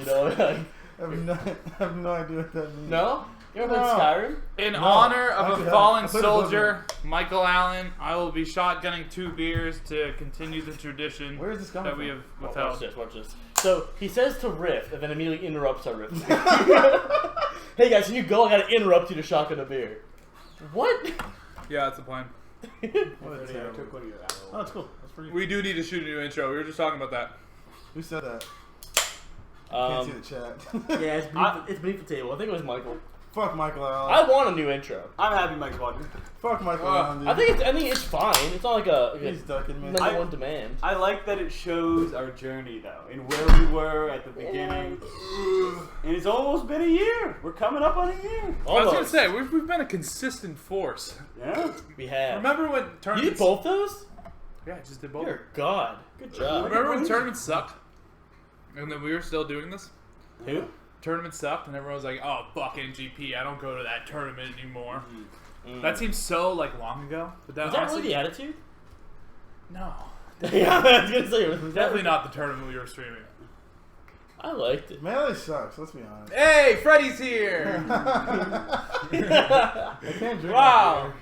You know, like, I have no idea what that means. no? You ever played Skyrim? In honor of actually, a fallen I played soldier, Michael Allen, I will be shotgunning 2 beers to continue the tradition Where is this coming that we from? have Watch withheld. this, watch this. So, he says to riff, and then immediately interrupts our riff. Hey guys, can you go? I gotta interrupt you to shotgun a beer. What? Yeah, that's the plan. What a terrible. Oh, that's cool. That's pretty. We do need to shoot a new intro. We were just talking about that. Who said that? Can't see the chat. Yeah, it's beneath the table. I think it was Michael. Fuck Michael Allen. I want a new intro. I'm happy Mike's watching. Fuck Michael Allen, dude. I think it's fine. It's not like He's ducking me. number one demand. I like that it shows our journey, though, and where we were at the beginning. And it's almost been a year. We're coming up on a year. I was gonna Almost. say we've been a consistent force. Yeah. We have. Remember when You tournaments? did both those? Yeah, I just did both. Dear God. Good job. Remember when tournaments sucked, and then we were still doing this? Who? Tournament sucked, and everyone was like, "Oh, fucking GP, I don't go to that tournament anymore." Mm. That seems so like long ago, but that Was that honestly, really the attitude? no, Yeah, I was gonna say. Was that definitely not the tournament we were streaming. I liked it. Melee sucks, let's be honest. Hey, Freddy's here! I can't drink. Wow,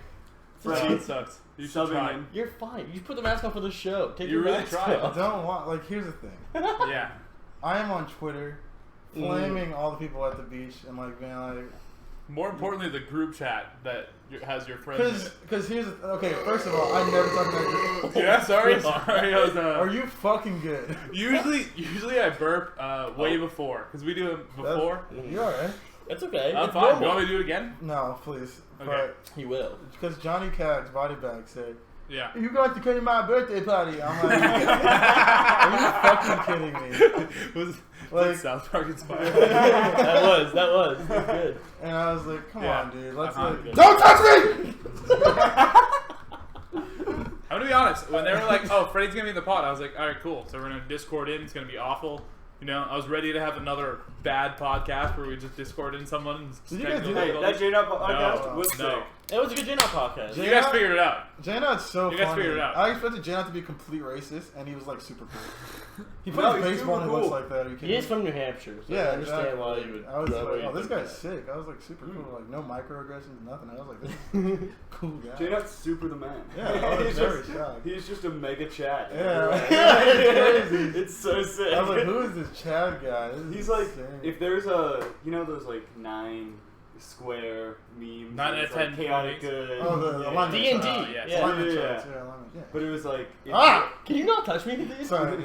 Freddy. it sucks. You should Subbing try. in. You're fine. You put the mask on for the show. Take You your really mask tried. I off. don't want, like, here's the thing. Yeah, I am on Twitter flaming all the people at the beach and, like, being like, more importantly, the group chat that has your friends. in it. because here's the okay, first of all, I never talk about you. Yeah, sorry. I was, Are you fucking good? Usually I burp way before because we do it before. You alright? That's okay. I'm It's fine. normal. You want me to do it again? No, please. Okay. He will. Because Johnny Cag's body bag said, Yeah. "You going to come to my birthday party?" I'm like, "Are you fucking kidding me?" was Like- South Park inspired? that was. That was good. And I was like, "Come Yeah. on, dude, let's Uh-huh. like, don't touch me!" I'm gonna be honest. When they were like, "Oh, Freddie's gonna be in the pod," I was like, "All right, cool." So we're gonna Discord in. It's gonna be awful. You know, I was ready to have another bad podcast where we just Discord in someone. And Did you guys do Hey, that J-Nut podcast was No. sick. It was a good J-Not podcast. J- You guys figured it out. J-Nut's so You guys funny. figured it out. I expected J-Nut to be complete racist, and he was like super cool. He plays No, he's baseball and he super looks cool. like that. Are you kidding He is me? from New Hampshire, so Yeah, I understand exactly. why you would. I was why like, you oh, this think guy's that. sick. I was like, super cool. Like, no microaggressions, nothing. I was like, this is cool guy. J-Nut's super the man. Yeah, I was he's, very just, shocked. he's just a mega Chad. Yeah. It's Crazy. It's so sick. I was like, who is this Chad guy? This is He's like, insane. if there's a, you know those like 9 square memes? 9 where out it's, of 10 like, chaotic points. good. Oh, the Yeah. alignment D&D. chart. yes. Yeah. Alignment Yeah. charts, yeah, alignment, yeah. But it was like, Ah! Can you not touch me, please? Sorry.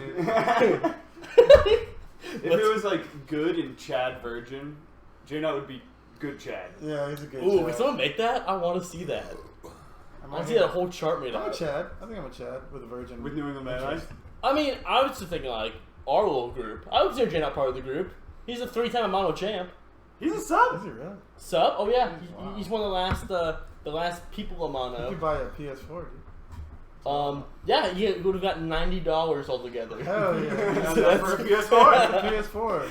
if it was like good in Chad Virgin, J-Nut would be good Chad. Yeah, he's a good Ooh, Chad. can someone make that? I want to see that. I want to see that whole chart made I'm a out. Chad. I think I'm a Chad with a virgin. With New England Man Ice. I mean, I was just thinking like our little group. I would consider J-Not part of the group. He's a 3-time Amano champ. He's a Is sub. he really? Sub? Oh yeah, Wow. he's one of the last people You Amano. could buy a PS4, dude. Yeah, he would have got $90 altogether. Hell yeah. So For a that's- PS4. PS4.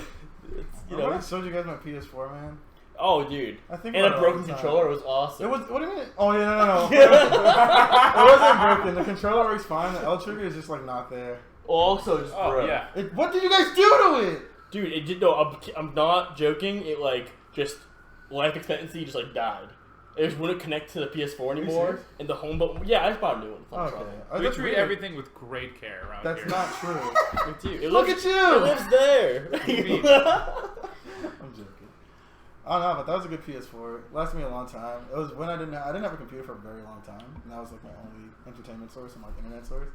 You You know. I showed you guys my PS4, man. Oh, dude. I think And about a it broken all the time. controller was awesome. It was. What do you mean? Oh yeah, no. It wasn't broken. The controller works fine. The L trigger is just like not there. Also just Oh broke. yeah. What did you guys do to it? Dude, it did no. I'm not joking. It like just life expectancy just like died. It just wouldn't connect to the PS4 anymore. serious? And the home button. Yeah, I just bought a new one. Fuck Okay. it. Oh, We that's treat weird. everything with great care around That's here. not true. With you. It Look lives- at you! It lives there. I'm joking. I don't know, but that was a good PS4. It lasted me a long time. It was when I didn't have a computer for a very long time, and that was like my only entertainment source and like internet source.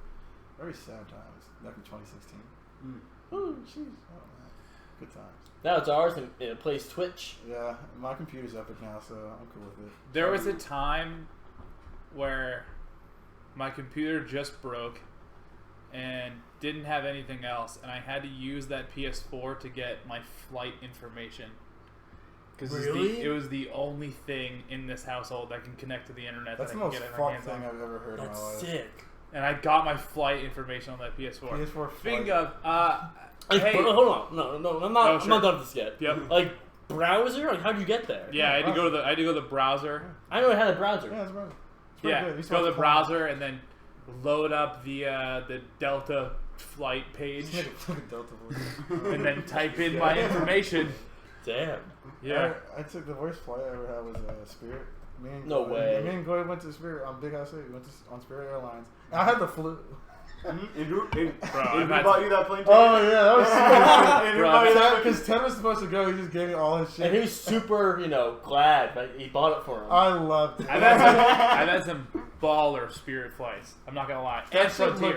Very sad times back in 2016. Oh, jeez. Oh man, good times. Now it's ours and it plays Twitch. Yeah, my computer's epic now, so I'm cool with it. There was a time where my computer just broke and didn't have anything else, and I had to use that PS4 to get my flight information. Because Really? it was the only thing in this household that can connect to the internet That's that the I most can get my fucked hands thing on. I've ever heard That's in my life. sick. And I got my flight information on that PS4. PS4 Speaking flight. of, Like, hey, hold on. No, I'm not. Oh, I'm sure. not done with this yet. Yep. Like browser. Like how'd you get there? yeah, I had to go to the browser. I know it had a browser. Yeah, it's right. It's pretty Yeah, good. You go to the saw browser and then load up the Delta flight page Just make a Delta voice. and then type in my information. Damn. Yeah. I took the worst flight I ever had was Spirit. No way. Me and Goy went to Spirit on Big House 8. We went on Spirit Airlines. And I had the flu. Andrew I've bought you that plane ticket? Oh yeah, that was super. Andrew bought you that Because Ted was supposed to go, he just gave me all his shit. And he was super, glad that he bought it for him. I loved it. I've had some baller Spirit flights. I'm not gonna lie. And That shit Frontier.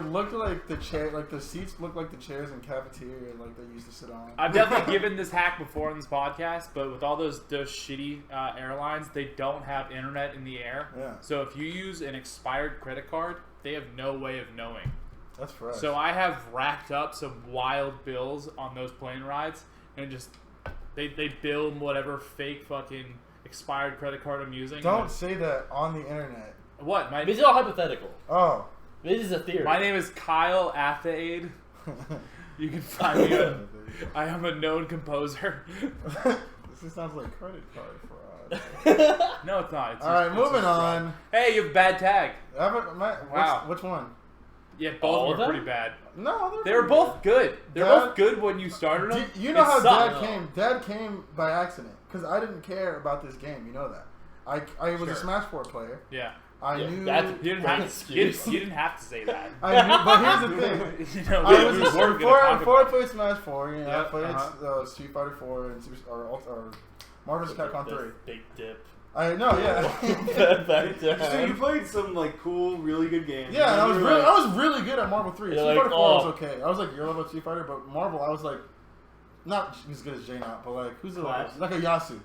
looked like the chair, like the seats looked like the chairs in cafeteria, like they used to sit on. I've definitely given this hack before in this podcast, but with all those shitty airlines, they don't have internet in the air. Yeah. So if you use an expired credit card, they have no way of knowing. That's fresh. So I have racked up some wild bills on those plane rides, and just they bill whatever fake fucking expired credit card I'm using. Don't say that on the internet. What? This is all hypothetical. Oh. This is a theory. My name is Kyle Athaide. You can find me on. I am a known composer. This sounds like credit card fraud. No, it's not. It's All right, moving on. Hey, you have a bad tag. Wow. Which one? Yeah, All both of were them? pretty bad. No, They were both good. They're Dad- both good when you started them. You know It how sucked. Dad came? Dad came by accident because I didn't care about this game. You know that. I was a Sure. Smash 4 player. Yeah. I Yeah, knew. that's- You didn't, Great have, you, excuse. you didn't have to say that. I knew. But here's the thing. You know, I we was weren't gonna before talk I about played Smash 4. I Yep, played Street Fighter 4 and or Marvel vs. Capcom 3. Big dip. I know, yeah. Back So you then. played some like cool, really good games. Yeah, and I You was were really, like- I was really good at Marvel 3. You're Street like, Fighter 4 was oh. okay. I was like your level at Street Fighter, but Marvel, I was like, not as good as J Knot, but like who's the Clash. like a Yasu.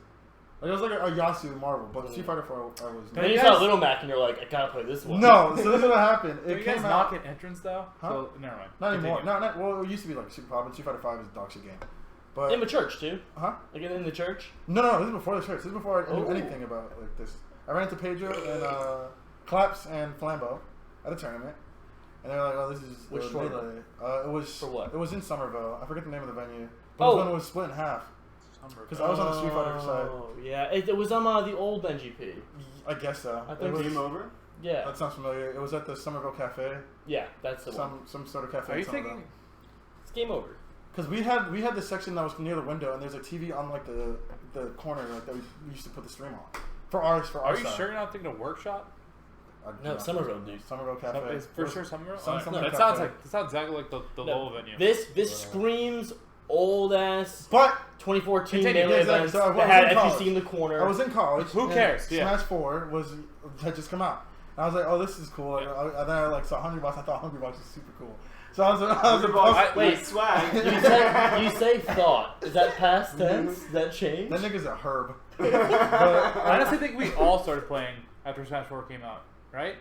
Like I was like a Yasu in Marvel, but Street Fighter 4 I was. And then you you saw guys- Little Mac and you're like, I gotta play this one. No, so this is what happened. Do It you came guys out. knock at entrance though? Huh? So, never mind. Not anymore. Continue. Not well. It used to be like Super Pop, and Street Fighter 5 is a dog shit game. But In the church, too. huh? Like in the church. No. This is before the church. This is before I knew Oh. anything about like this. I ran into Pedro and Claps and Flambeau at a tournament, and they were like, "Oh, this is Which Melee." tournament? It was For what? It was in Somerville. I forget the name of the venue. But Oh. it was when it was split in half. Because I was on the Street Fighter side. Oh, yeah. It was on the old NGP. I guess so. I It think was, Game over? Yeah. that sounds familiar. It was at the Somerville Cafe. Yeah, that's the one. Some sort of cafe. Are you in Somerville. thinking? It's game over. Because we had the section that was near the window, and there's a TV on like the corner like that we used to put the stream on for our Are you side. sure you're not thinking of Workshop? No, Somerville, dude. Somerville Cafe. Is for sure Somerville? Some- Alright. some That cafe. sounds exactly like the No, Lowell venue. This screams old ass But 2014 Continue. Melee Yeah, exactly. events So I was that had in college. FGC in the corner. I was in college. Who and cares? Yeah. Smash 4 had just come out. And I was like, oh, this is cool. Yeah. And then I like saw Hungry Box. I thought Hungry Box was super cool. So I was Hungry Box, wait. swag. You say thought. Is that past tense? Is that change? that nigga's a herb. I honestly think we all started playing after Smash 4 came out, right?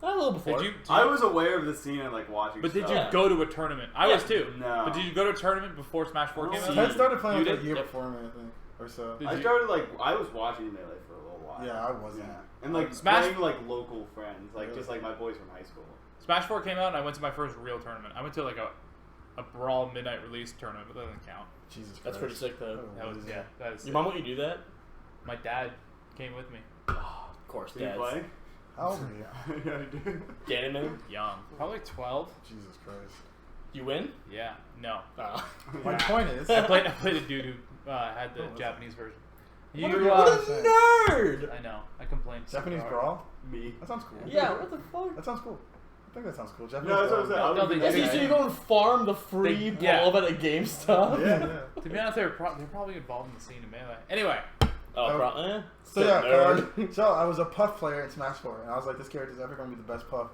Not a little before. Did you? I was aware of the scene and like watching. But did stuff. you go to a tournament? I was too. No. But did you go to a tournament before Smash 4 came Oh, out? Ted started playing You like a did? year Yep. before me, I think, or so. Did I you- started like I was watching Melee for a little while. Yeah, I wasn't. Yeah. And like Smash- playing like local friends, like Really? just like my boys from high school. Smash 4 came out, and I went to my first real tournament. I went to like a Brawl midnight release tournament, but that doesn't count. Jesus Christ. That's pretty sick, though. That was yeah. That is. Your mom let you do that? My dad came with me. Of course, Did you Dad. play? How old are you? Yeah, I did. Ganon, Young, probably 12. Jesus Christ. you win? Yeah. No. My point is, I played a dude who had the Oh, Japanese version. What You, a- What uh, a nerd! I know. I complained. super Japanese hard. brawl? Me. That sounds cool. Yeah, what the fuck? That sounds cool. I think that sounds cool. Japanese No, that's what I brawl. said. I No, was they- gonna Yes, Yeah, so say- you go and farm the free They- yeah. ball at a GameStop? Yeah, yeah. To be honest, they're probably involved in the scene in Melee. Anyway, Oh, So still yeah, nerd. so I was a Puff player in Smash 4, and I was like, this character's ever gonna be the best Puff.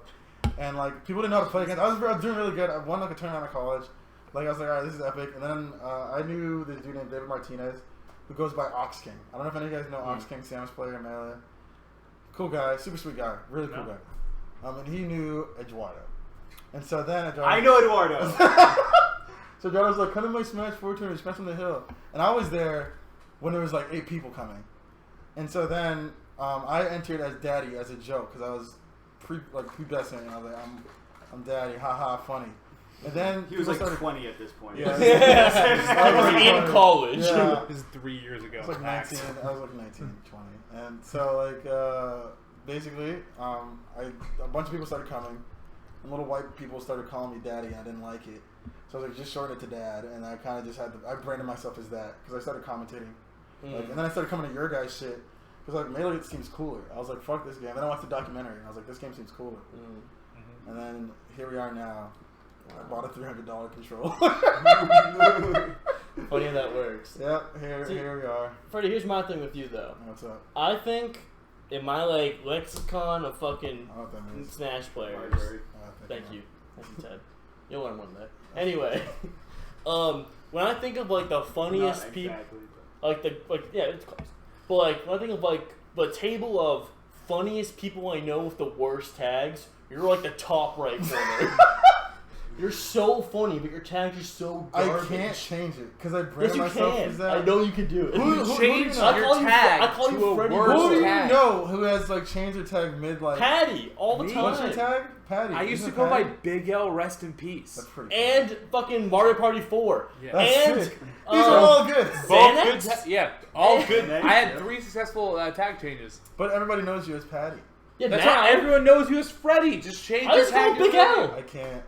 And like people didn't know how to play against. I was doing really good. I won like a tournament out of college. Like I was like, all right, this is epic. And then I knew this dude named David Martinez, who goes by Ox King. I don't know if any of you guys know Ox King, Samus player in Melee. Cool guy, super sweet guy, really cool No. guy. And he knew Eduardo. And so then Eduardo, I know Eduardo. So Eduardo was like, come to my Smash 4 tournament, Smash on the Hill. And I was there when there was like 8 people coming. And so then I entered as Daddy as a joke because I was pre-besting, and I was like, I'm Daddy, haha, funny. And then He was people like started, 20 at this point. Yeah. I was in college. Yeah. this is 3 years ago. I was like max. 19. I was like 19, 20. And so like basically, a bunch of people started coming. and little white people started calling me daddy, and I didn't like it. So I was like, just shorten it to dad, and I kind of just I branded myself as that because I started commentating, like, and then I started coming to your guys' shit because like Melee seems cooler. I was like, fuck this game. Then I watched the documentary, and I was like, this game seems cooler. And then here we are now. I bought a $300 control. Funny how that works. Yep, here we are. Freddie, here's my thing with you though. What's up? I think in my like lexicon of fucking I don't know what that means. Smash players. Library. Thank you, Ted. You'll learn one day. Anyway, when I think of like the funniest Not people, exactly, yeah, it's close. But like when I think of like the table of funniest people I know with the worst tags, you're like the top right corner. You're so funny, but your tags are so garbage. I can't change it because I Yes, branded you myself can. as that. I know you can do it. Who Change do you know? your tag I call you to a Freddie. worse Who do you tag. know who has like changed their tag mid like? Patty all the Me? time. What's your tag? Patty. I used Isn't to it go by Patty? Big L, rest in peace. That's pretty cool. And fucking Mario Party 4. Yeah. That's and sick. These are all good. Both Xanax? good yeah, all good. Xanax, I had yeah. 3 successful tag changes. But everybody knows you as Patty. Yeah, That's now, why everyone knows you as Freddy. Just change I your just call tag. him Big to L. I can't.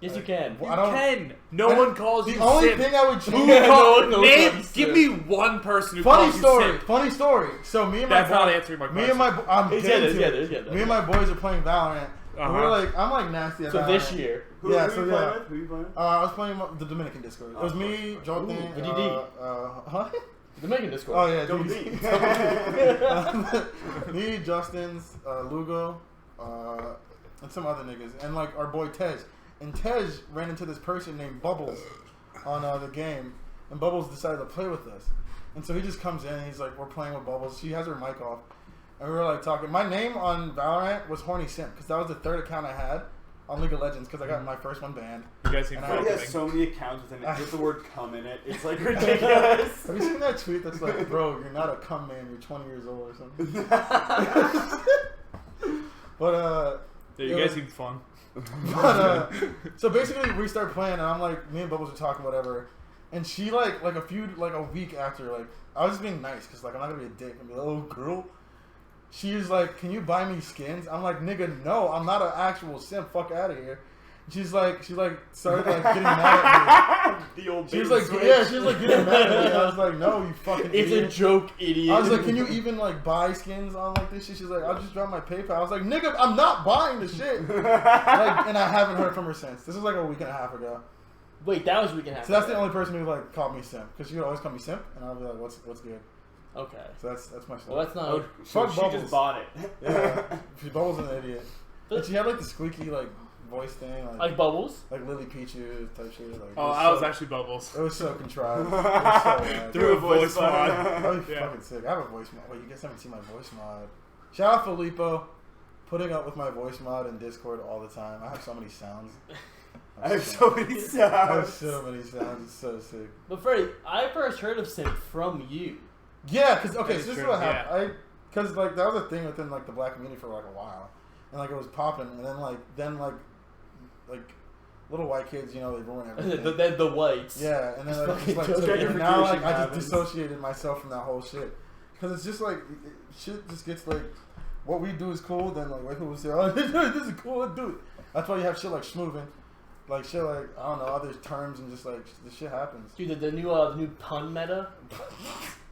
Yes, you can. I You don't. can. No I- one calls The you only Sim. thing I would Who change. No one knows name? I'm Give Sim. me one person who Funny calls story. you Sim. Funny story. So me and my That's not boy- answering my Me question. and my I'm He's getting getting to it, it. he's getting it. Me and my boys are playing Valorant. And we're Uh-huh. like, I'm like nasty at So Valorant. this year. Who Yeah, are so you yeah. playing with? Who are you playing? I was playing the Dominican Discord. It was me, Jonathan, Ooh, VDD. huh? The Megan Discord. Oh yeah, Double DDD. D. Me, Justin's, Lugo, and some other niggas, and like our boy Tej. And Tej ran into this person named Bubbles on the game, and Bubbles decided to play with us. And so he just comes in, and he's like, we're playing with Bubbles. She has her mic off, and we were like talking. My name on Valorant was Horny Simp because that was the third account I had on League of Legends because I got my first one banned. You guys seem And I- He fucking. has so many accounts with the word "cum" in it. It's like ridiculous. Have you seen that tweet that's like, bro, you're not a cum man, you're 20 years old or something? But Yeah, you guys seem fun. But so basically we start playing and I'm like, me and Bubbles are talking whatever, and she like a week after, like I was just being nice because like I'm not gonna be a dick and be like, oh girl. She's like, can you buy me skins? I'm like, nigga, no, I'm not an actual simp. Fuck out of here. She started like getting mad at me. The old She was bait like, switch. yeah, she was like getting mad at me. I was like, no, you fucking It's idiot. a joke, idiot. I was like, can you even like buy skins on like this shit? She's like, I'll just drop my PayPal. I was like, nigga, I'm not buying the shit. Like, and I haven't heard from her since. This was like a week and a half ago. Wait, that was a week and a half. So that's the ago. only person who like called me simp because she would always call me simp, and I'll be like, what's good? Okay. So that's my stuff. Well, that's not. Oh, so Fuck she Bubbles. just bought it. Yeah, she Bubbles an idiot. And she had like the squeaky like voice thing, Like Bubbles? like Lily Peaches type shit. Like, Oh, it I was so- actually Bubbles. It was so contrived. It was so bad. Through a voice mod. mod. That'd be Yeah. fucking sick. I have a voice mod. Wait, you guys haven't seen my voice mod. Shout out Filippo, putting up with my voice mod in Discord all the time. I have so many sounds. I have so many sounds. I have so many sounds. It's so sick. But Freddie, I first heard of Simp from you. Yeah, because okay, That so is this is true, what happened. Because like that was a thing within like the black community for like a while, and like it was popping, and then like little white kids, you know, they ruin everything. Then the whites. Yeah, and then like, Fucking just, like joking. and now like I just Happens. dissociated myself from that whole shit because it's just like shit just gets like what we do is cool. Then like white people say, oh this is cool, let's do it. That's why you have shit like schmoovin', like shit like I don't know other terms and just like the shit happens. Dude, the new pun meta.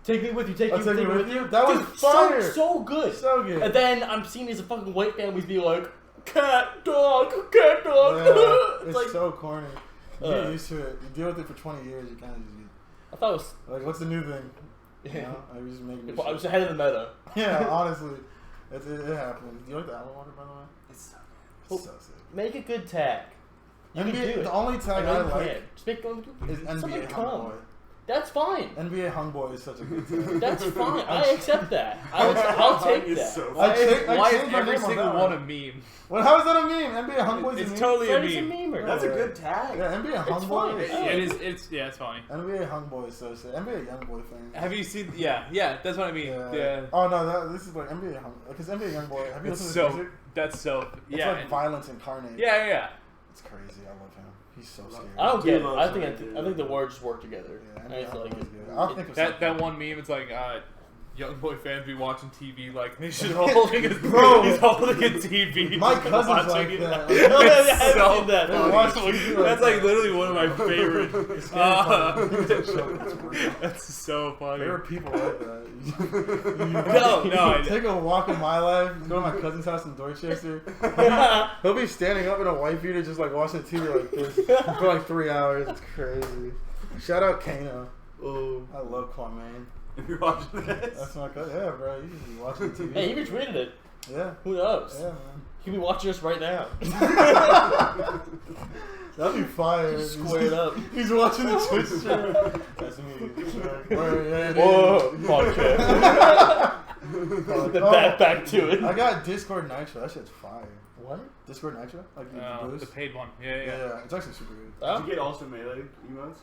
Take me with you. Take I'll me take with you with you. you? That was Dude, fire. So good. So good. And then I'm seeing these fucking white families be like, cat dog, cat dog. Yeah, it's like, so corny. You get Uh. used to it. You deal with it for 20 years. You kind of just I thought it was. like, what's the new thing? You know, like we just making new I was shit. ahead of the meta. Yeah, honestly, it happens. Do you like the apple water, by the way? It's It's so sick. Make a good tag. You can do NBA, it. the only tag know I you like can. Just make is somebody NBA come. Hung Boy. That's fine. NBA Hung Boy is such a good tag. That's fine. I accept that. I'll take It's that. so Why is, I why is changed my every name on single that one one. a meme? Well, how is that a meme? NBA Hung Boy is a It's meme. totally a Freddie's a meme. memer. That's a good tag. Yeah, NBA Hung It's Boy. fine. Is It's funny. NBA Hung Boy is so sick. NBA Young Boy thing. Have you seen? Yeah, that's what I mean. Yeah. Oh no, this is like NBA Hung because NBA Young Boy. Have you It's listened to so. his music? That's so. It's Yeah. like violence incarnate. Yeah. It's crazy. I love him. He's so scary. I don't Do get it. love I think something, I think the words work together. Yeah, I just NBA like Hung Boy's it. good. I'll think of That something. one meme. It's like young boy fans be watching TV like they should holding a bro. He's holding a TV. My cousin's watching like it. that. It's so so that. They watch funny. TV like That's like that. literally one of my favorite. Favorite That's so funny. people like that. No, Take a walk in my life. Go to my cousin's house in Dorchester. He'll be standing up in a white beater, just like watching TV like this for like 3 hours. It's crazy. Shout out Kano. Oh. I love Kwame. If you're watching this. That's my cousin. Yeah, bro. You should be watching TV. Hey, he retweeted it. Yeah. Who knows? Yeah, man. He could be watching us right now. That'd be fire. Squared up. He's watching the Twitch stream. That's me. Whoa, podcast. Back to it. I got Discord Nitro. That shit's fire. What? Discord Nitro? Like the The boost? paid one. Yeah. Yeah, it's actually super good. Oh? Did you get also melee emotes?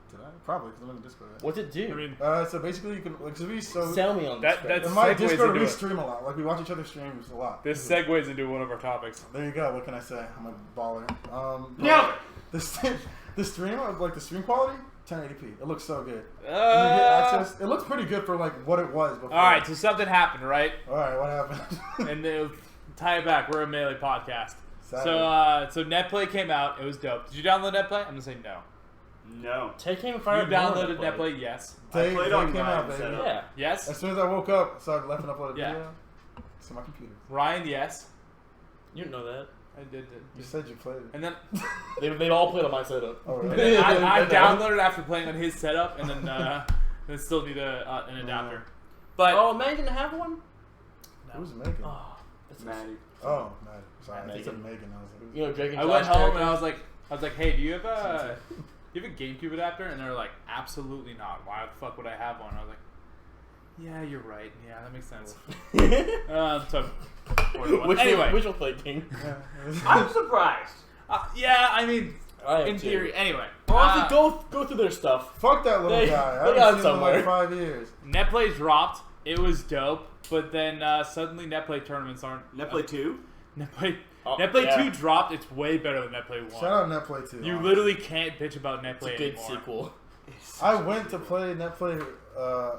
Did I? Probably, because I'm in the Discord. Right? What's it do? I mean, So basically, you can like so Sell me on this. That's in my segues Discord into we it. stream a lot. Like we watch each other's streams a lot. this segues into one of our topics. There you go. What can I say? I'm a baller. No. The stream, the stream quality, 1080p. It looks so good. And you get All access. It looks pretty good for like what it was before. right, so something happened, right? All right. What happened? And they'll tie it back. We're a Melee podcast. Saturday. So NetPlay came out. It was dope. Did you download NetPlay? I'm gonna say no. No. Take him You fire. downloaded NetPlay? Yes. They played came on out, mine, baby. so- Yeah. Yes. As soon as I woke up, so I left and uploaded a Yeah. video to my computer. Ryan? Yes. You didn't know that. I did. You said you played it. And then, They all played on my setup. Oh, and really? then I downloaded it after playing on his setup, and then still need an adapter. But Oh, Megan didn't have one? Who's Megan? Oh, that's Maddie. Oh, Maddie. Sorry, I Megan. said Megan. I was like, You know, Drake and I Josh went home character? and I was like, hey, do you have a GameCube adapter? And they were like, absolutely not. Why the fuck would I have one? I was like, yeah, you're right. Yeah, that makes sense. So, anyway, Wishful thinking. I'm surprised. yeah, I mean, I am in too. theory. Anyway, Honestly, go through their stuff. fuck that little They- guy. they I got haven't seen him in somewhere. like 5 years. NetPlay dropped. It was dope, but then suddenly NetPlay tournaments aren't. Netplay 2? NetPlay Oh, 2 dropped. It's way better than NetPlay 1. Shout out Netplay too. You literally can't bitch about It's NetPlay a good anymore. sequel. I went to play Netplay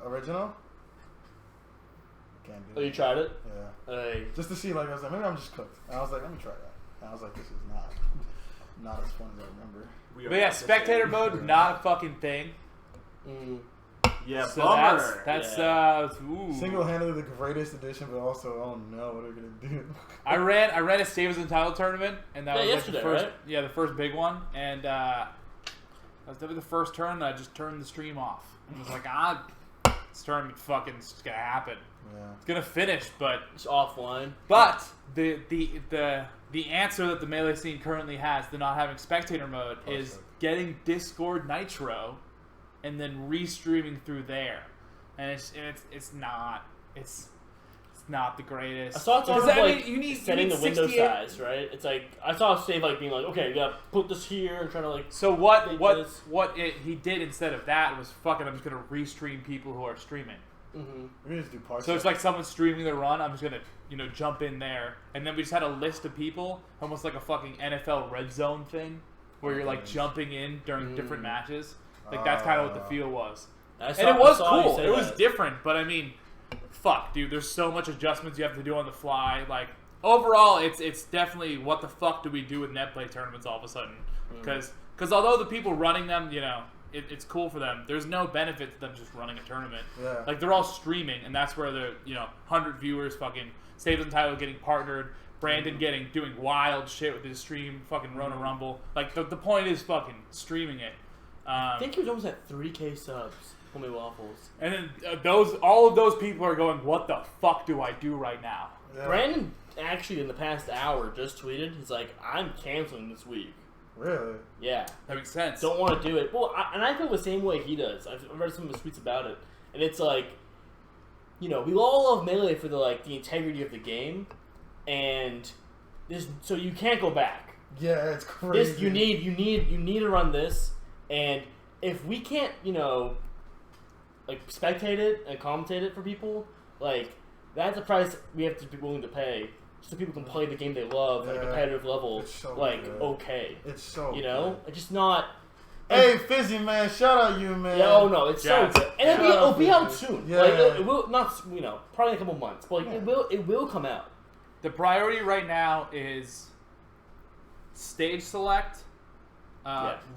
original. Can't do Oh, it. you tried it? Yeah. Hey. Just to see, like, I was like, maybe I'm just cooked. And I was like, let me try that. And I was like, this is not as fun as I remember. We are But yeah, not the spectator same. mode, not a fucking thing. Mm. Yeah, So bummer. that's Yeah. ooh. Single-handedly the greatest edition, but also, oh no, what are we gonna do? I ran a Savers and Title tournament, and that Yeah, was like yesterday, the first, right? yeah, the first big one, and that was definitely the first turn. And I just turned the stream off. I was like, this tournament fucking is gonna happen. Yeah. It's gonna finish, but It's offline. the answer that the Melee scene currently has to not having spectator mode is Perfect. getting Discord Nitro, and then restreaming through there, and it's not the greatest. I saw it Because, talking I like mean, you need setting the window 68 size, right? It's like I saw Save like being like, okay, you gotta put this here and trying to like. So he did instead of that was fucking. I'm just gonna restream people who are streaming. Mm-hmm. We're gonna just do parts. So it's like someone's streaming their run. I'm just gonna jump in there, and then we just had a list of people, almost like a fucking NFL red zone thing, where you're like jumping in during different matches. Like that's kind of what the feel was, and it was cool. It was different, but I mean, fuck, dude. There's so much adjustments you have to do on the fly. Like overall, it's definitely what the fuck do we do with NetPlay tournaments all of a sudden? Because although the people running them, it's cool for them. There's no benefit to them just running a tournament. Yeah. Like they're all streaming, and that's where the 100 viewers fucking Saves and Title getting partnered. Brandon doing wild shit with his stream, fucking Rona Rumble. Like the point is fucking streaming it. I think he was almost at 3K subs. Homie Waffles. And then all of those people are going, "What the fuck do I do right now?" Yeah. Brandon actually in the past hour just tweeted. He's like, I'm canceling this week. Really? Yeah. That makes sense. Don't want to do it. Well, I feel the same way he does. I've read some of his tweets about it, and it's like, we all love Melee for the integrity of the game, and so you can't go back. Yeah, it's crazy. This you need to run this, and if we can't spectate it and commentate it for people, that's a price we have to be willing to pay so people can play the game they love at a competitive level. It's so good. Okay. It's so It's just not. Hey, Fizzy, man, shout out you, man. Yeah, oh no, it's Yeah. so good, and it'll be out soon. Yeah. Like it will not, probably in a couple months, but like it will come out. The priority right now is stage select,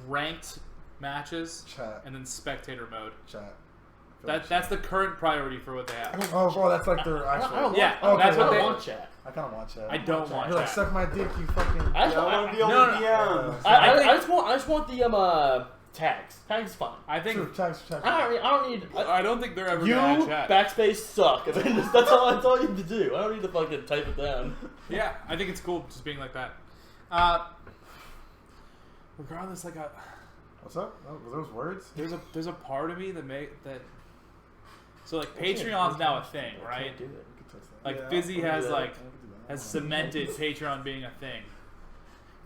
ranked matches, Chat. and then spectator mode. Chat. That's the current priority for what they have. Oh, bro, that's like their actual. I don't Yeah, want, that's what I they don't want chat. I kind of want chat. I don't want You're like, that. suck my dick, you fucking. I want to be on No, the no. DMs. I just want the tags. Tags is fun. I think True, chat. I don't need. I don't think they're ever You gonna add chat. backspace suck. That's all you need to do. I don't need to fucking type it down. Yeah, I think it's cool just being like that. Regardless, like What's up? Oh, were those words? there's a part of me that so like Patreon's now a thing, I right? can't do it. You can touch that. Like Yeah, Fizzy I'll has do that. like I can do that. has cemented Patreon being a thing.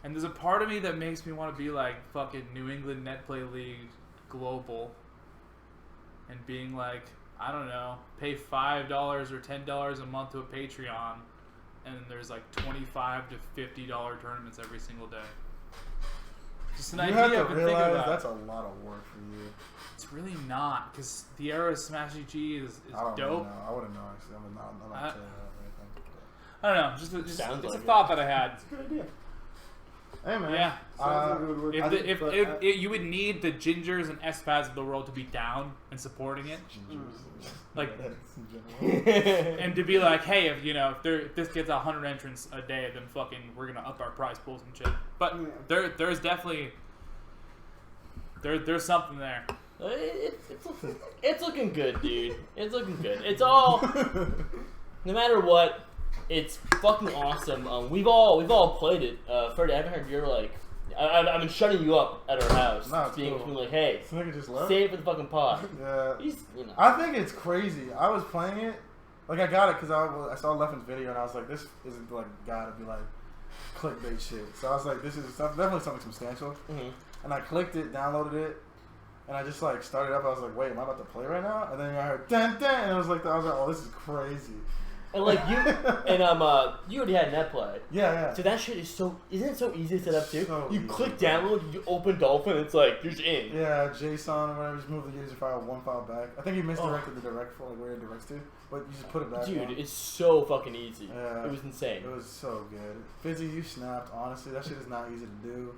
And there's a part of me that makes me want to be like fucking New England Net Play League global and being like, I don't know, pay $5 or $10 a month to a Patreon and there's like $25 to $50 tournaments every single day. Just an You idea have I've to been thinking realize about. that's a lot of work for you. It's really not, because the era of Smash GG is I don't dope. Really know. I wouldn't know actually. I'm not saying that or anything. I don't know, just Sounds it's like a it. thought that I had. That's a good idea. Hey man. Yeah. Sounds like it would work. If you would need the Gingers and Espads of the world to be down and supporting it, like, and to be like, hey, if this gets 100 entrants a day, then fucking we're gonna up our prize pools and shit. But there's definitely there's something there. It's looking good, dude. It's looking good. It's all, no matter what, it's fucking awesome. We've all played it. Freddie, I haven't heard you're like, I've been shutting you up at our house, Nah, it's being cool. like, hey, This nigga just left. save it for the fucking pod. Yeah. He's, I think it's crazy. I was playing it, like I got it because I saw Leffen's video and I was like, this isn't like gotta be like clickbait shit. So I was like, this is definitely something substantial. Mhm. And I clicked it, downloaded it, and I just like started up. I was like, wait, am I about to play right now? And then I heard dun dun, and I was like, oh, this is crazy. And like you already had net play. Yeah. So that shit isn't it so easy to set up too? So you easy, click bro. download, you open Dolphin, it's like you're just in. Yeah, JSON or whatever, just move the user file one file back. I think he misdirected the direct for like where it directs to, but you just put it back. Dude, on. it's so fucking easy. Yeah. It was insane. It was so good. Fizzy, you snapped. Honestly, that shit is not easy to do.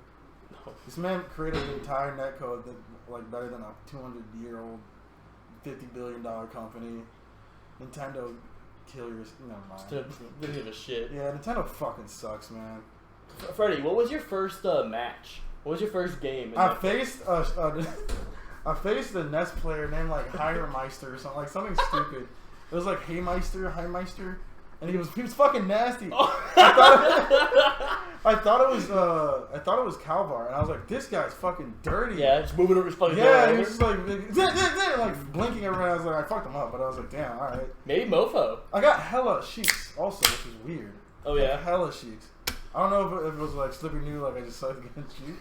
No. This man created an entire netcode that like better than a 200-year-old, $50 billion company. Nintendo, kill your. Never mind. Didn't give a shit. Yeah, Nintendo fucking sucks, man. Freddie, what was your first match? What was your first game? I faced I faced a NES player named like Hiremeister or something, like something stupid. It was like Heimeister, and he was fucking nasty. I thought it was Calvar, and I was like, this guy's fucking dirty. Yeah, just moving over his fucking Yeah, door. he was just like blinking everywhere. I was like, I fucked him up, but I was like, damn, all right. Maybe Mofo. I got hella sheets also, which is weird. Oh yeah. Like, hella sheets. I don't know if it was like Slippery knew like I just sucked against you.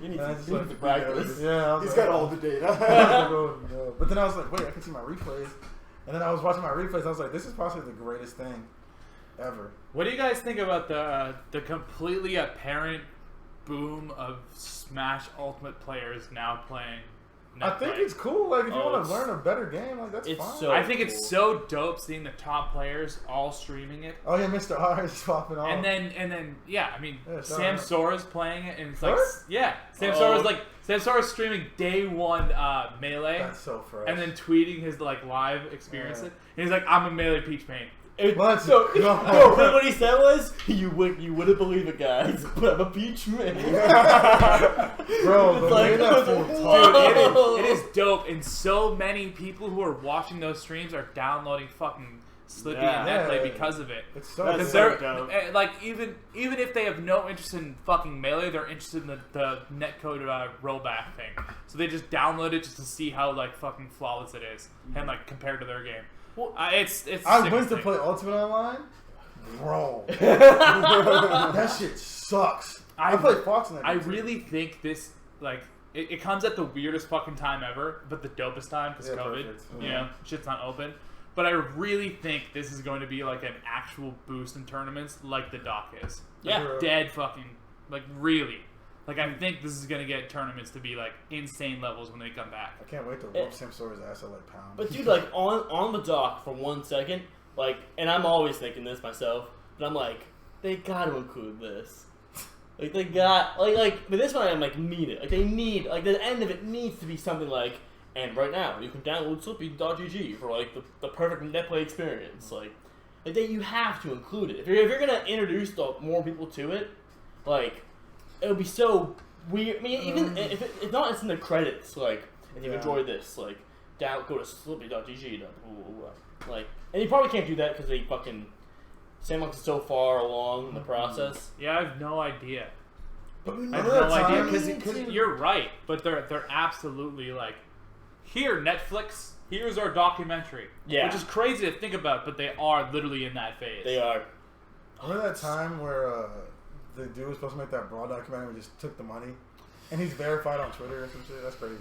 You need And I to, just, you need like, to practice. Yeah, I was He's like, got all the data. I was like, oh, no. But then I was like, wait, I can see my replays. And then I was watching my replays. I was like, this is possibly the greatest thing ever. What do you guys think about the completely apparent boom of Smash Ultimate players now playing I think it's cool. Like, if you Oh, want to learn a better game, like that's it's fine. so- I think it's cool. so dope seeing the top players all streaming it. Oh yeah, Mr. R is popping off. And then, yeah, I mean, Yeah, shout Sam out. Sora's playing it, and it's like, What? yeah, Sam Oh. Sora's streaming day one Melee, That's so fresh. and then tweeting his like live experience. Yeah. And he's like, I'm a Melee Peach Paint. Let's So, go. no, what he said was, you wouldn't believe it, guys, but I'm a peach man. Bro, It's the like, way that fool Dude, talks. it is dope, and so many people who are watching those streams are downloading fucking Slippy and Yeah. Netplay because of it. It's so That's Because good. they're dope. like even if they have no interest in fucking Melee, they're interested in the netcode rollback thing. So they just download it just to see how like fucking flawless it is, and like compared to their game. Well, It's I sick went to thing. play Ultimate Online. Bro. That shit sucks. I played Fox in that I game, too. really think this like it comes at the weirdest fucking time ever, but the dopest time because Yeah, COVID. perfect. You Yeah. know, shit's not open. But I really think this is going to be like an actual boost in tournaments, like the dock is. Yeah. Sure. Dead fucking like really. Like, I think this is gonna get tournaments to be like insane levels when they come back. I can't wait to whoop Sam Sawyer's ass at like pound. But dude, like on the dock for 1 second, like, and I'm always thinking this myself, but I'm like, they got to include this. Like they got but this one I'm like mean it. Like they need the end of it needs to be something like, and right now you can download Slippy.gg for like the perfect netplay experience. Like you have to include it. If you're gonna introduce more people to it, like it would be so weird. I mean, even if it's not, it's in the credits. Like if you enjoy this, like go to Slippy.gg. Like, and you probably can't do that because they fucking. Sandbox is so far along in the process. Yeah, I have no idea. But I have no idea because you're right, but they're absolutely like, here Netflix, here's our documentary. Yeah, which is crazy to think about, but they are literally in that phase. They are. Remember that time where the dude was supposed to make that Brawl documentary and just took the money, and he's verified on Twitter or some shit? That's crazy.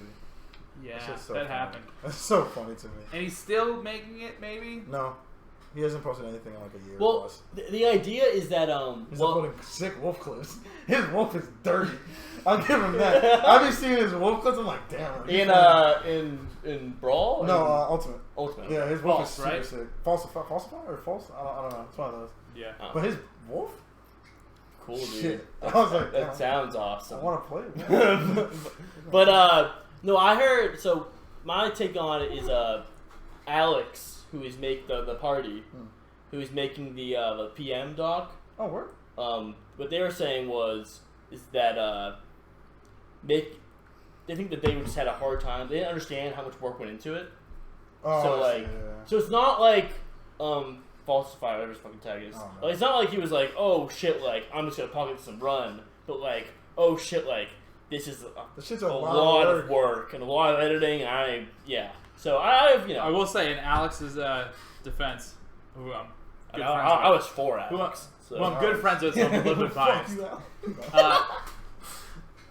Yeah, So that funny. happened. That's so funny to me. And he's still making it, maybe? No. He hasn't posted anything in like a year. Well, plus. the idea is that He's uploading sick wolf clips. His wolf is dirty. I'll give him that. I've been seeing his wolf clips. I'm like, damn. In Brawl? No, Ultimate. Ultimate. Yeah, his wolf False, is super right? sick. Falsify or false? I don't know. It's one of those. Yeah. Oh. But his wolf? Cool, dude. Shit. I was like, that damn, sounds I awesome. want to play it. Man. But no, I heard. So my take on it is Alex, who is the party, who is making the PM doc. Oh, word? What they were saying is that they think that they just had a hard time. They didn't understand how much work went into it. Oh, So I see, like, yeah. so it's not like falsify whatever his fucking tag is. Oh, no. Like, it's not like he was like, oh shit, like I'm just gonna pocket this and run. But like, oh shit, like this is This shit's a a lot of of work and a lot of editing. So I've I will say, in Alex's defense, who I'm good friends I with, was for Alex. who I'm good friends with, so I'm a little bit Fuck biased. you, Al.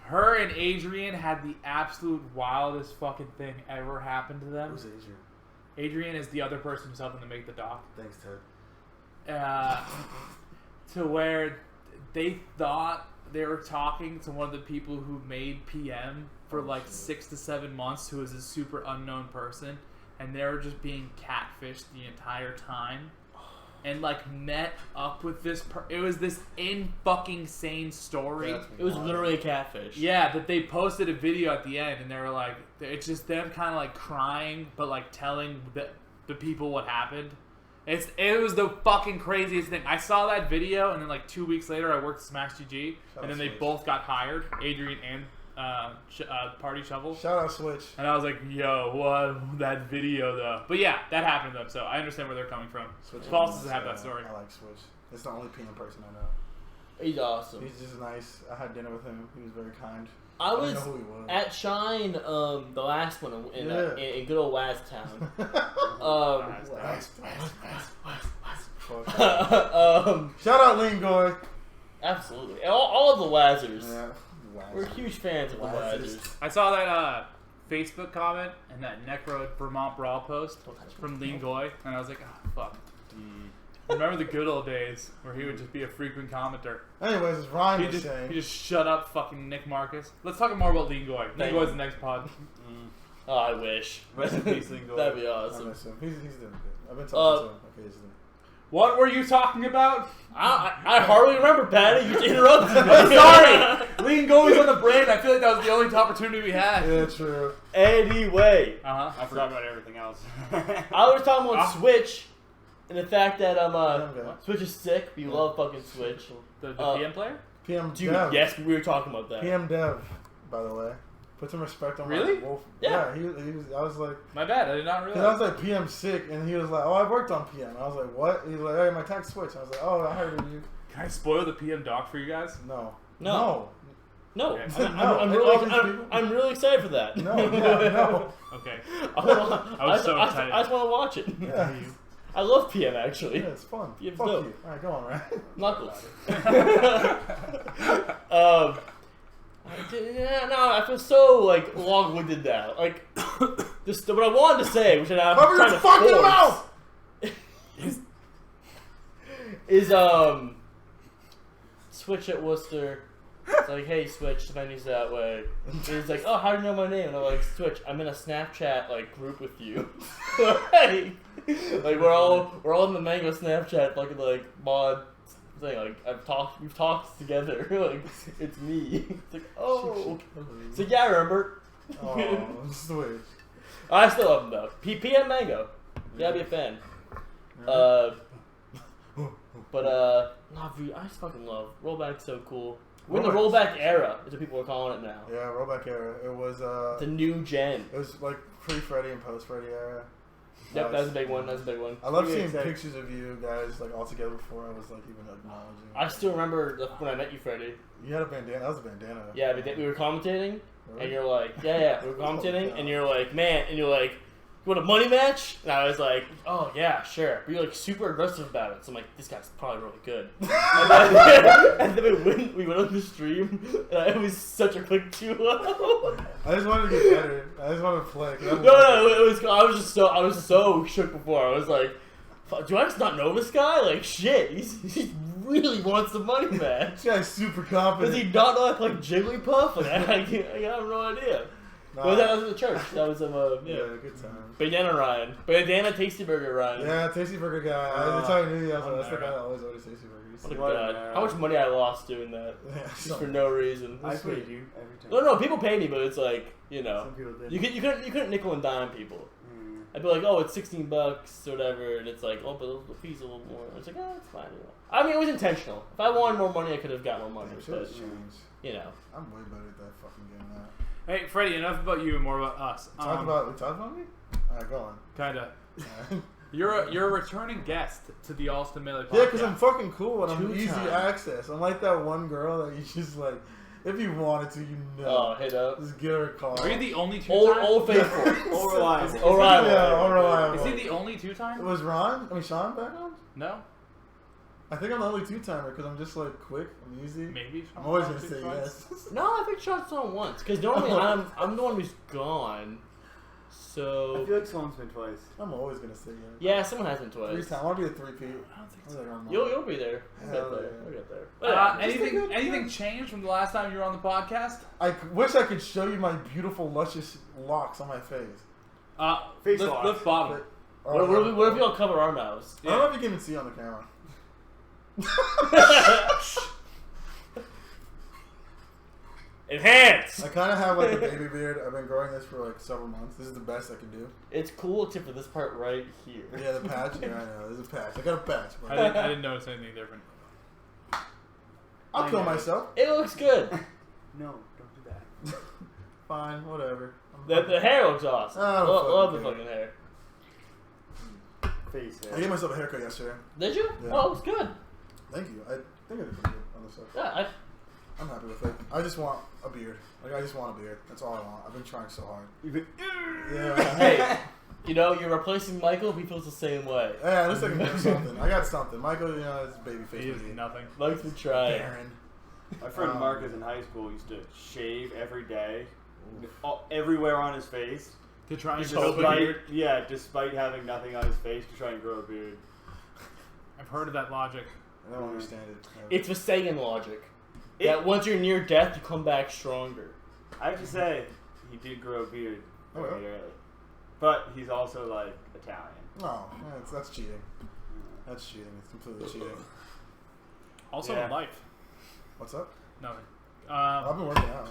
Her and Adrian had the absolute wildest fucking thing ever happen to them. Who's Adrian? Adrian is the other person who's helping to make the doc. Thanks, Ted. To where they thought they were talking to one of the people who made PM for like 6 to 7 months, who is a super unknown person, and they were just being catfished the entire time. And like met up with this. It was this fucking sane story. It was literally a catfish. Yeah, that they posted a video at the end, and they were like, it's just them kind of like crying, but like telling the people what happened. It was the fucking craziest thing. I saw that video, and then like 2 weeks later, I worked at Smash GG, and then they both got hired, Adrian and Party Shovel. Shout out Switch. And I was like, yo, what that video though? But yeah, that happened to them, so I understand where they're coming from. Switch False is doesn't nice, have that story. I like Switch. It's the only PM person I know. He's awesome. He's just nice. I had dinner with him. He was very kind. I didn't was know who he was. at Shine, the last one in good old Waztown. Shout out Lingoy. Absolutely, all of the Wazers. Yeah. We're huge fans of the Wazers. I saw that Facebook comment and that Necro Vermont Brawl post from Lean Goy, and I was like, oh, fuck. Remember the good old days where he would just be a frequent commenter. Anyways, as Ryan was He saying. just shut up fucking Nick Marcus. Let's talk more about Lean Goy. Lean Goy's the next pod. Oh, I wish. Rest in peace, Lingo. That'd be I awesome. miss him. He's doing good. I've been talking to him occasionally. What were you talking about? I hardly remember, Patty. You just interrupted me. I'm sorry! Lean Goy's on the brain. I feel like that was the only opportunity we had. Yeah, true. Anyway, Uh-huh. I forgot about everything else. I was talking about Switch and the fact that Okay. Switch is sick. We love fucking Switch. The Uh, PM player? PM Dude, Dev. yes, we were talking about that. PM Dev, by the way. Put some respect on Really? my Wolf. Yeah. He was. I was like, My bad. I did not because I realize. was like PM sick, and he was like, oh, I worked on PM. I was like, what? He's like, hey, my tag Switch. I was like, oh, I heard of you. Can I spoil the PM doc for you guys? No. No. No, Okay. I'm really excited for that. No. No. Okay. I was so excited. I just want to watch it. Yeah. I love PM actually. Yeah, it's fun. PM's Fuck dope. you. All right, go on, Ryan. Knuckles. No, I feel so like long-winded now. Like, just what I wanted to say, which I'm Cover trying your to fucking force, mouth! is Switch at Worcester. It's like, hey, Switch, the menu's that way. And he's like, oh, how do you know my name? And I'm like, Switch, I'm in a Snapchat like group with you. like we're all in the Mango Snapchat fucking like mod thing. Like we've talked together. like it's me. It's like, oh. So yeah, I remember. Oh, Switch. I still love him though. PM Mango. You gotta be a fan. I just fucking love rollback's so cool. We're in the rollback era, is what people are calling it now. Yeah, rollback era. It was The new gen. It was like pre-Freddy and post-Freddy era. Yep, that was a big one. I love seeing pictures of you guys like all together before I was like even acknowledging. I still remember when I met you, Freddie. You had a bandana. That was a bandana. Yeah, we were commentating, Really? and you're like, yeah, we were commentating, and you're like, man, and you're like, you want a money match? And I was like, oh yeah, sure. But you're like super aggressive about it, so I'm like, this guy's probably really good. and then we went on the stream, and it was such a quick 2-0. I just wanted to get better. I just wanted to play. No, it was. I was just so shook before. I was like, do I just not know this guy? Like shit, he really wants the money match. This guy's super confident. Does he not know I play Jigglypuff? Like, I have no idea. Nah. But that was at the church. That was Yeah, good time. Bandana Ryan. Bandana Tasty Burger Ryan. Yeah, Tasty Burger guy. That's how I knew you. That's the guy that always ordered Tasty Burgers. What a god. How much money I lost doing that. Yeah, Just for no reason. I paid you every time. No, people pay me, but it's like, you know. Some people did. You couldn't nickel and dime people. I'd be like, oh, it's $16 or whatever, and it's like, oh, but the fee's a little more. It's like, oh, it's fine. You know. I mean, it was intentional. If I wanted more money, I could have got more money. Yeah, But, changed. you know. I'm way better at that fucking game now. Hey, Freddie, enough about you and more about us. We talked about me? Alright, go on. Kinda. Alright. You're a returning guest to the Allston Melee podcast. Yeah, because I'm fucking cool and I'm 2 easy times. access. I'm like that one girl that you just like, if you wanted to, you know. Oh, hit up. Just give her a call. Are you the only two Old time? faithful. All reliable. All right. Yeah, all reliable. Is he the only two It time? was Sean back on? No? I think I'm the only two-timer because I'm just like quick, I'm easy. Maybe. I'm always going to say yes. No, I think Sean's on once. Because normally I'm the one who's gone. I So. feel like someone's been twice. I'm always going to say yes. Yeah, someone has been 3 twice. times. I want to be a three-peat. I don't think so. You'll be there. We'll Hell get there. yeah. We'll get there. But yeah, Anything changed from the last time you were on the podcast? I wish I could show you my beautiful, luscious locks on my face. Face lift, lock. lift bottom. what if y'all cover our mouths? I don't know if you can even see on the camera. Enhance! I kind of have like a baby beard. I've been growing this for like several months. This is the best I can do. It's cool except for this part right here. Yeah, the patch. Yeah, I know. There's a patch. I got a patch. Bro. I didn't notice anything different. I'll I kill know. myself. It looks good. No, don't do that. Fine, whatever. The hair looks awesome. I don't Love the fucking fucking hair. Face I it. gave myself a haircut yesterday. Did you? Yeah. Oh, it was good. Thank you. I think I did pretty good on this stuff. Yeah, I'm happy with it. I just want a beard. Like, I just want a beard. That's all I want. I've been trying so hard. You've been. Yeah. Hey, you know, you're replacing Michael. He feels the same way. Yeah, at least I can do something. I got something. Michael, you know, is baby face. He is with me. nothing. Mike's been trying. Baron. My friend Marcus in high school used to shave every day, everywhere on his face. To try and Just grow a beard. beard. Despite having nothing on his face to try and grow a beard. I've heard of that logic. I don't understand it. It's the Saiyan logic. That once you're near death, you come back stronger. I have to say, he did grow a beard Oh, very yeah? early. But he's also like Italian. No, that's cheating. That's cheating. It's completely cheating. Also Yeah. in life. What's up? Nothing. I've been working out.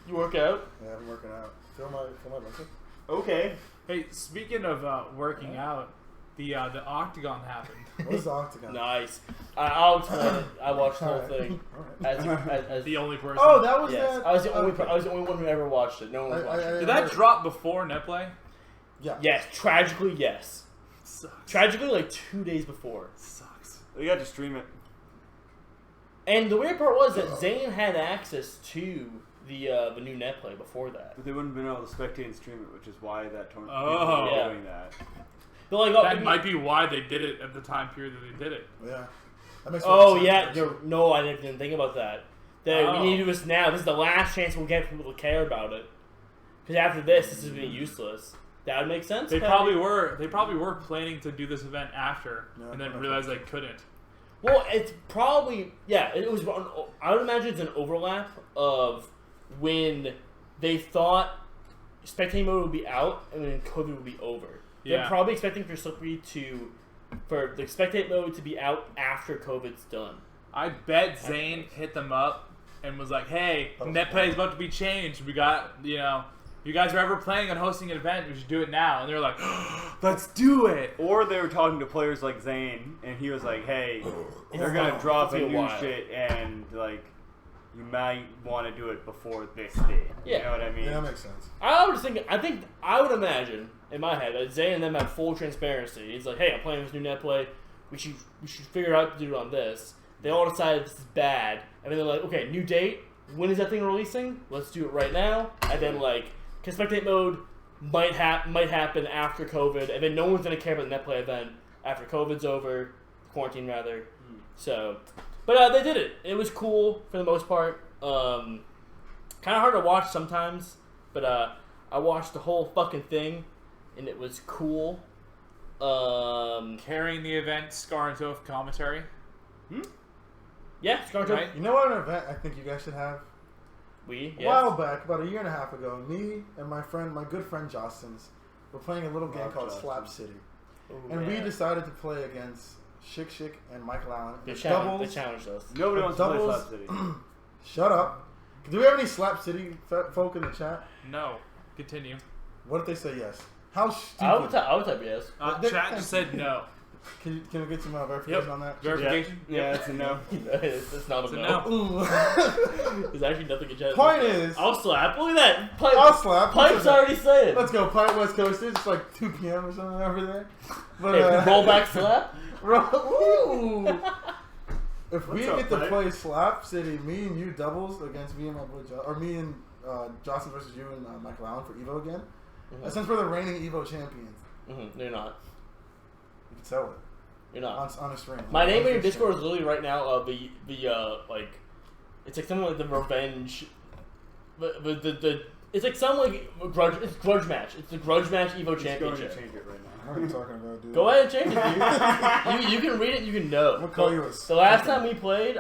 You work out? Yeah, I've been working out. Feel my muscle? Okay. Hey, speaking of working out, the octagon happened. What is the octagon? Nice. I'll explain it. I watched the whole Alright. thing. Alright. As The only person. Oh, that was yes, that. I was the only. okay. I was the only one who ever watched it. No one was watching. Did that drop before Netplay? Yeah. Yes, tragically, yes. Sucks. Tragically, like 2 days before. Sucks. We got to stream it. And the weird part was that Zane had access to the new Netplay before that. But they wouldn't have been able to spectate and stream it, which is why that tournament Oh. people were Yeah. doing that. But like, That might be why they did it at the time period that they did it. Yeah. That makes Oh sense. yeah, no, I didn't think about that. That we need to do this now. This is the last chance we'll get people to care about it. Because after this is going to be useless. That would make sense. They Patty? probably were. They probably were planning to do this event after, Yeah, and then okay. realized they couldn't. Well, it's probably it was. I would imagine it's an overlap of when they thought spectating mode would be out and then COVID would be over. Yeah. They're probably expecting for Slippery for the spectate mode to be out after COVID's done. I bet Zane hit them up and was like, "Hey, net play is about to be changed. We got, you guys are ever planning on hosting an event, we should do it now." And they're like, "Let's do it." Or they were talking to players like Zane, and he was like, "Hey, they're gonna drop a new shit, and like, you might want to do it before this date." Yeah. You know what I mean? Yeah, that makes sense. I would imagine in my head that Zane and them have full transparency. He's like, "Hey, I'm playing this new net play. We should figure out to do it on this." They all decided this is bad, and then they're like, "Okay, new date. When is that thing releasing? Let's do it right now." And then like, because spectate mode might happen after COVID, and then no one's gonna care about the net play event after COVID's over, quarantine rather. So, but they did it. It was cool for the most part. Kind of hard to watch sometimes, but I watched the whole fucking thing, and it was cool. Carrying the event, Scar and Toph commentary. Yeah, Scar Right? You know what event I think you guys should have? A while back, about a year and a half ago, me and my good friend Jostens were playing a little game called Slap City. And we decided to play against Shik and Michael Allen. They challenged us. Nobody wants to play Slap City. Shut up. Do we have any Slap City folk in the chat? No. Continue. What if they say yes? How stupid. I would type yes. Chat just said no. Can we get some verification on that? Verification? Yeah, it's a no. It's not a a no. no. There's actually nothing in chat. Point is, I'll slap. Look at that. Pipe, I'll slap. Pipe's already saying. Let's go, Pipe West Coasters. It's like 2 p.m. or something over there. But, Hey, roll back slap. Ooh. If we What's up, get to Pipe? play Slap City, me and you doubles against me and my boy, or me and Johnson versus you and Michael Allen for Evo again. Since we're the reigning Evo champions, You're not. you can sell it. You're not. On a stream. My name in your on Discord is literally right now the like, it's like something like the revenge, the it's like some like grudge match. It's the grudge match Evo He's going to championship. change it right now. What are you talking about, dude? Go ahead and change it, dude. you can read it. You can know. I'm gonna call you a The last time we played,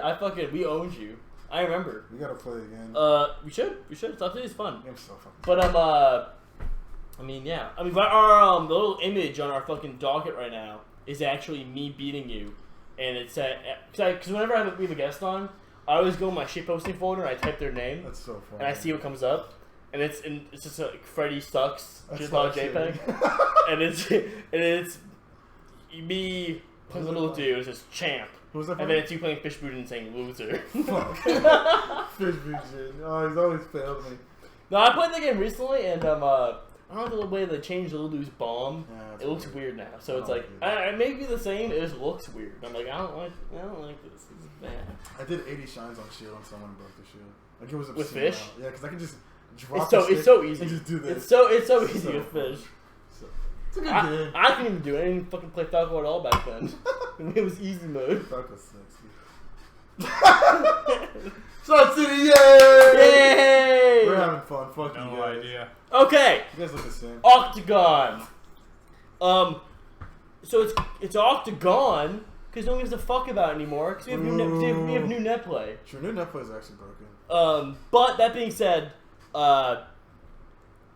we owned you. I remember. We gotta play again. We should. Stop City's fun. Game's so fucking. But I mean, yeah. I mean, our the little image on our fucking docket right now is actually me beating you, and it's because whenever we have a guest on, I always go in my shitposting folder and I type their name That's so funny. and I see what comes up, and it's just like Freddy sucks, That's just on a Slap JPEG, City. and it's me playing the little dude, it's just champ, Who's that and from? then it's you playing Fishboot and saying loser. Fuck. Fish shit. Oh, he's always failed me. No, I played the game recently, and I don't know the way they changed the little dude's bomb. Yeah, It looks weird now, so it's like it may be the same. It just looks weird. I'm like, I don't like this. This is bad. I did 80 shines on shield and someone broke the shield. Like it was With obscene fish? amount. Yeah, because I can just drop It's the stick so easy. and just do this. It's so easy So with fish. So, it's a good game. I couldn't even do it. I didn't fucking play Falco at all back then. It was easy mode. Fuck was sexy. Slap City, yay! Yay! We're having fun. Fuck you No guys. idea. Okay, You guys look the same. Octagon. So it's Octagon because no one gives a fuck about it anymore because we have new net play. Sure, new Netplay is actually broken. But that being said,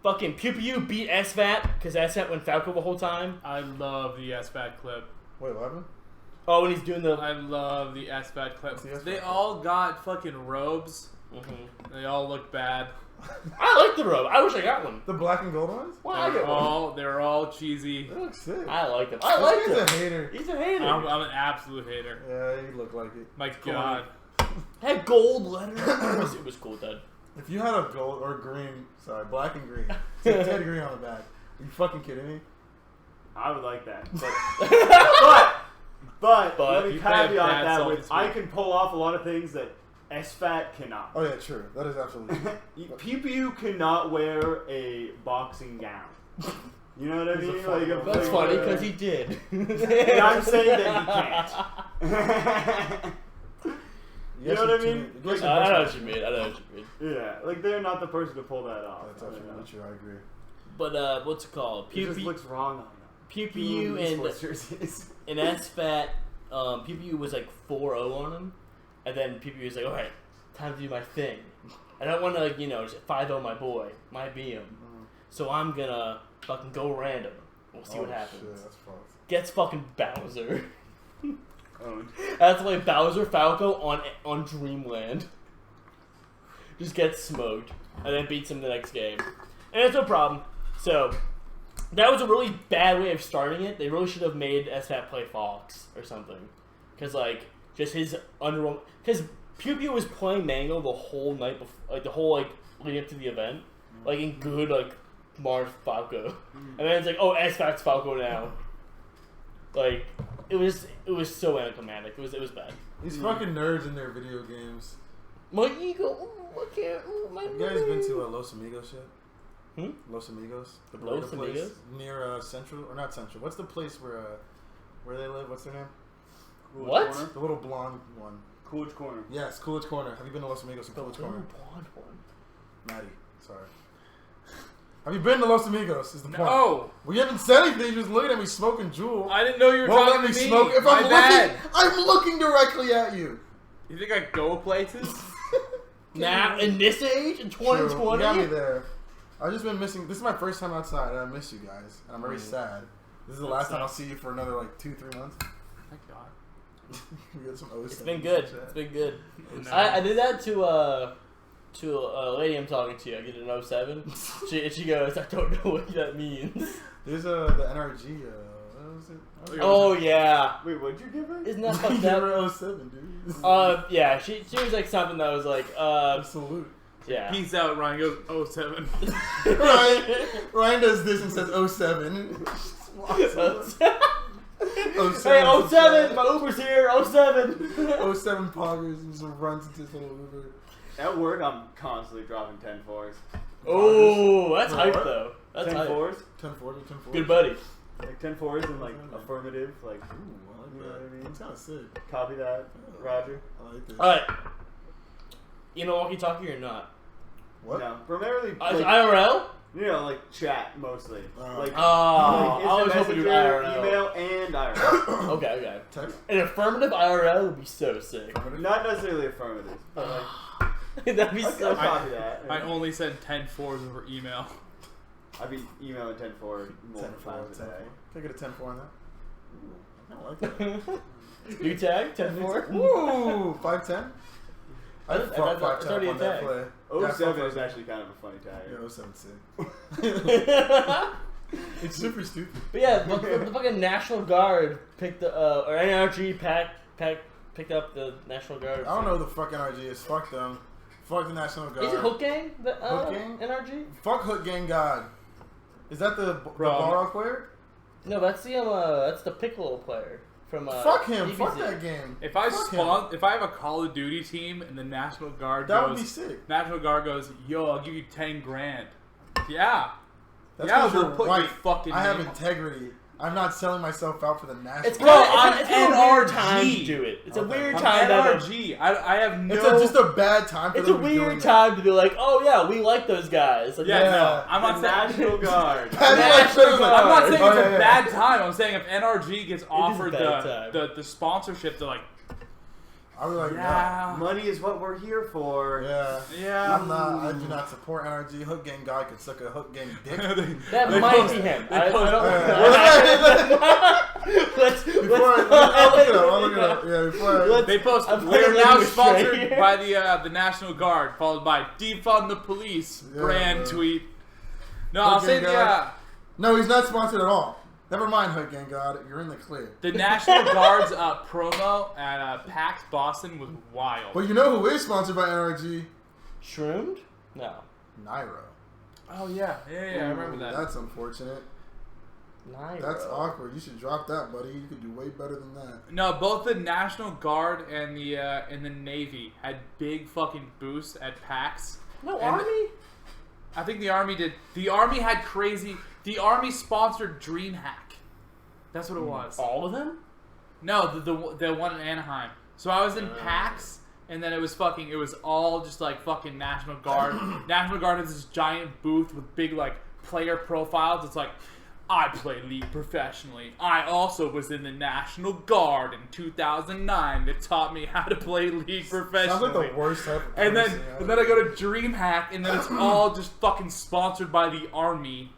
fucking Pew Pew beat SVAT because SVAT went Falco the whole time. I love the SVAT clip. Wait, what happened? Oh, and he's doing the. I love the SVAT clip. What's the SVAT They clip? all got fucking robes. Mhm. They all look bad. I like the robe. I wish I got one. The black and gold ones? Why I get one? They're all cheesy. They look sick. I like them. I like This them. guy's a hater. He's a hater. I'm an absolute hater. Yeah, you look like it. My Cool. God. Had gold letters. It was cool, Dad. If you had a gold or green, sorry, black and green, Ted Green on the back, are you fucking kidding me? I would like that. But let me you play a caveat bad that song with this I week. can pull off a lot of things that SFAT cannot. Oh yeah, true. That is absolutely true. Pew Pew cannot wear a boxing gown. You know what I He's a mean? funny Like guy. That's funny because he did. And I'm saying that he can't. You know what I mean? I know what you mean. I know what you mean. Yeah, like they're not the person to pull that off. That's absolutely true. I agree. But what's it called? It Pew just Pew, looks wrong on Pew Pew and sports jerseys. SFAT PPU was like 4-0 on him, and then PPU was like, all right, time to do my thing. I don't want to like just 5-0 my boy, my BM. So I'm gonna fucking go random. We'll see what happens. Shit, that's fucked. Gets fucking Bowser. That's like Bowser Falco on Dreamland. Just gets smoked, and then beats him the next game. And it's no problem. So, that was a really bad way of starting it. They really should have made SFAT play Fox or something. Because, like, just his because Pew Pew was playing Mango the whole night before, like, the whole, like, leading up to the event. Like, in good, like, Mars Falco. And then it's like, oh, SFAT's Falco now. Like, it was so anticlimactic. It was bad. These fucking nerds in their video games. My ego, I can't. My You guys been to Los Amigos yet? Hmm? Los Amigos, the Los burrito place Amigos? near Central, or not Central? What's the place where they live? What's their name? Coolidge What? Corner? The little blonde one. Coolidge Corner. Yes, Coolidge Corner. Have you been to Los Amigos in Coolidge Corner? blonde one. Maddie, sorry. Have you been to Los Amigos? Is the point? No, We haven't said anything. You just looking at me smoking Juul. I didn't know you were Won't let talking me to me. smoke. If My bad. I'm looking directly at you. You think I go places? Now, in this age, in True. You 2020, got me there. I've just been missing. This is my first time outside, and I miss you guys, and I'm very sad. This is the last time I'll see you for another like 2-3 months. Thank God. We got some it's been good. It's been good. No. I did that to a lady I'm talking to. I get an 07. She goes, I don't know what that means. There's the NRG. What was it? Oh yeah, Wait, what'd you give her? isn't that fucked up? You're 07, dude. Yeah, she was like something that was like Salute. yeah. Peace out, Ryan goes 07. Ryan does this and says 07. Hey, 07, my Uber's here, 07. 07 poggers and just runs into his little Uber. At work, I'm constantly dropping 10-4s. Oh, that's Wait, hype what? though. That's hype. 10-4s? 1040, 1040. Good buddy. Like 10-4s and like affirmative, like, Ooh, I like you know that. what I mean? It's kind of sick. Copy that, Roger. I like this. Alright. You know walkie-talkie or not? What? No, primarily, like, IRL? like chat mostly. Like, Oh, I was instant hoping you messenger, IRL. email, and IRL. Okay. Text? An affirmative IRL would be so sick. Not necessarily affirmative, but like, That'd be I'll so copy that. I only sent 10-4s over email. I've been emailing 10-4 multiple 10-4, times a 10-4. day. Can I get a 10-4 on that? Ooh, I like that. New tag, 10-4. Ooh, 5-10? I That's- fuck that's 5-10 already a on that tag. play. 07 is actually kind of a funny tag. Yeah, 07 sick. It's super stupid. But yeah, the fucking National Guard picked the or NRG picked up the National Guard. I don't know who the fuck NRG is. Fuck them. Fuck the National Guard. Is it Hook Gang? The, Hook Gang? NRG? Fuck Hook Gang God. is that the Bro, Balrog player? No, that's the Piccolo player from. Fuck him. DBZ. Fuck that game. If I Fuck if I have a Call of Duty team and the National Guard That goes, would be sick. National Guard goes, yo, I'll give you 10 grand. Yeah. That's Yeah, 'cause we'll you're put your white. fucking I have name on- integrity. I'm not selling myself out for the national. It's Bro, kind of I'm a weird NRG. time to do it. It's a Okay. weird I'm time to have a, NRG. I have no. It's just a bad time for It's them a to be doing weird that. time to be like, oh yeah, we like those guys. Like, Yeah, Yeah. no, I'm The not saying. National Guard. National I'm not saying Oh, it's yeah, a yeah. bad time. I'm saying if NRG gets offered bad time. the sponsorship, they're like, I'll be like, yeah, Money is what we're here for. yeah. yeah. I'm not. I do not support NRG. Hook Gang guy could suck a Hook Gang dick. that They might post- be him. they I post- don't. Let's. I'll look it up. I'll look it up. Yeah, before I, They post, I'm we're putting now you straight sponsored here. by the National Guard, followed by defund the police Yeah, brand bro. tweet. No, I'll say Fucking No, he's not sponsored at all. Never mind, Hook Gang God. You're in the clear. the National Guard's promo at PAX Boston was wild. But you know who is sponsored by NRG? Shroomed? No. Nairo. Oh yeah, I remember that. That's unfortunate. Nairo. That's awkward. You should drop that, buddy. You could do way better than that. No, both the National Guard and the Navy had big fucking boosts at PAX. No And Army? I think the Army did. The Army had crazy. The Army sponsored DreamHack. That's what it was. All of them? No, the one in Anaheim. So I was in PAX, and then it was all just like fucking National Guard. National Guard has this giant booth with big like player profiles. It's like, I play League professionally. I also was in the National Guard in 2009 that taught me how to play League professionally. Sounds like the worst type of And person, then I go to DreamHack, and then it's all just fucking sponsored by the Army.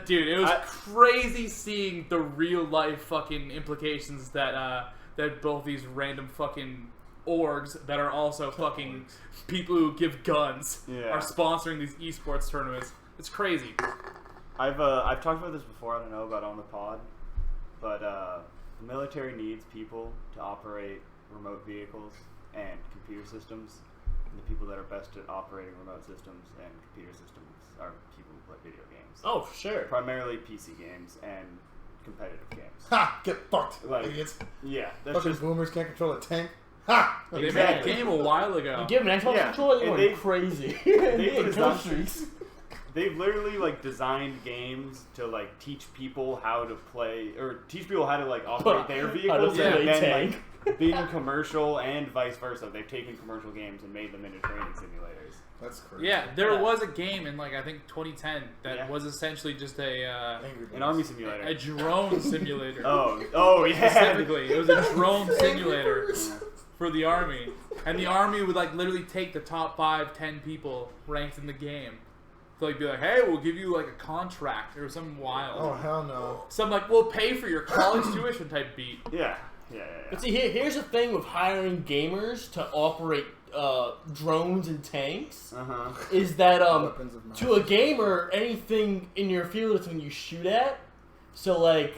Dude, it was crazy seeing the real life fucking implications that both these random fucking orgs that are also fucking people who give guns are sponsoring these esports tournaments. It's crazy. I've talked about this before. I don't know about on the pod, but the military needs people to operate remote vehicles and computer systems. And the people that are best at operating remote systems and computer systems are people who play video games. Oh, for sure. Primarily PC games and competitive games. Ha! Get fucked, Like, idiots. Yeah, that's Fucking just boomers can't control a tank. Ha! They made a Exactly. game a while ago. You give them an Xbox Yeah, controller, and they're they- crazy. they They kill designed- streaks. they've literally like designed games to like teach people how to play or teach people how to like operate their How to vehicles play and then tank. like being commercial and vice versa. They've taken commercial games and made them into training simulators. That's crazy. Yeah, there Yeah. was a game in like I think 2010 that Yeah. was essentially just Angry An Birds. army simulator. a drone simulator. Oh yeah. Specifically, it was a drone simulator for the army, and the army would like literally take the top 5-10 people ranked in the game. So like be like, hey, we'll give you like a contract or something wild. Oh, hell no. Some like we'll pay for your college tuition type beat. Yeah. But see, here's the thing with hiring gamers to operate drones and tanks is that Weapons of mass. to a gamer, anything in your field is something you shoot at. So like,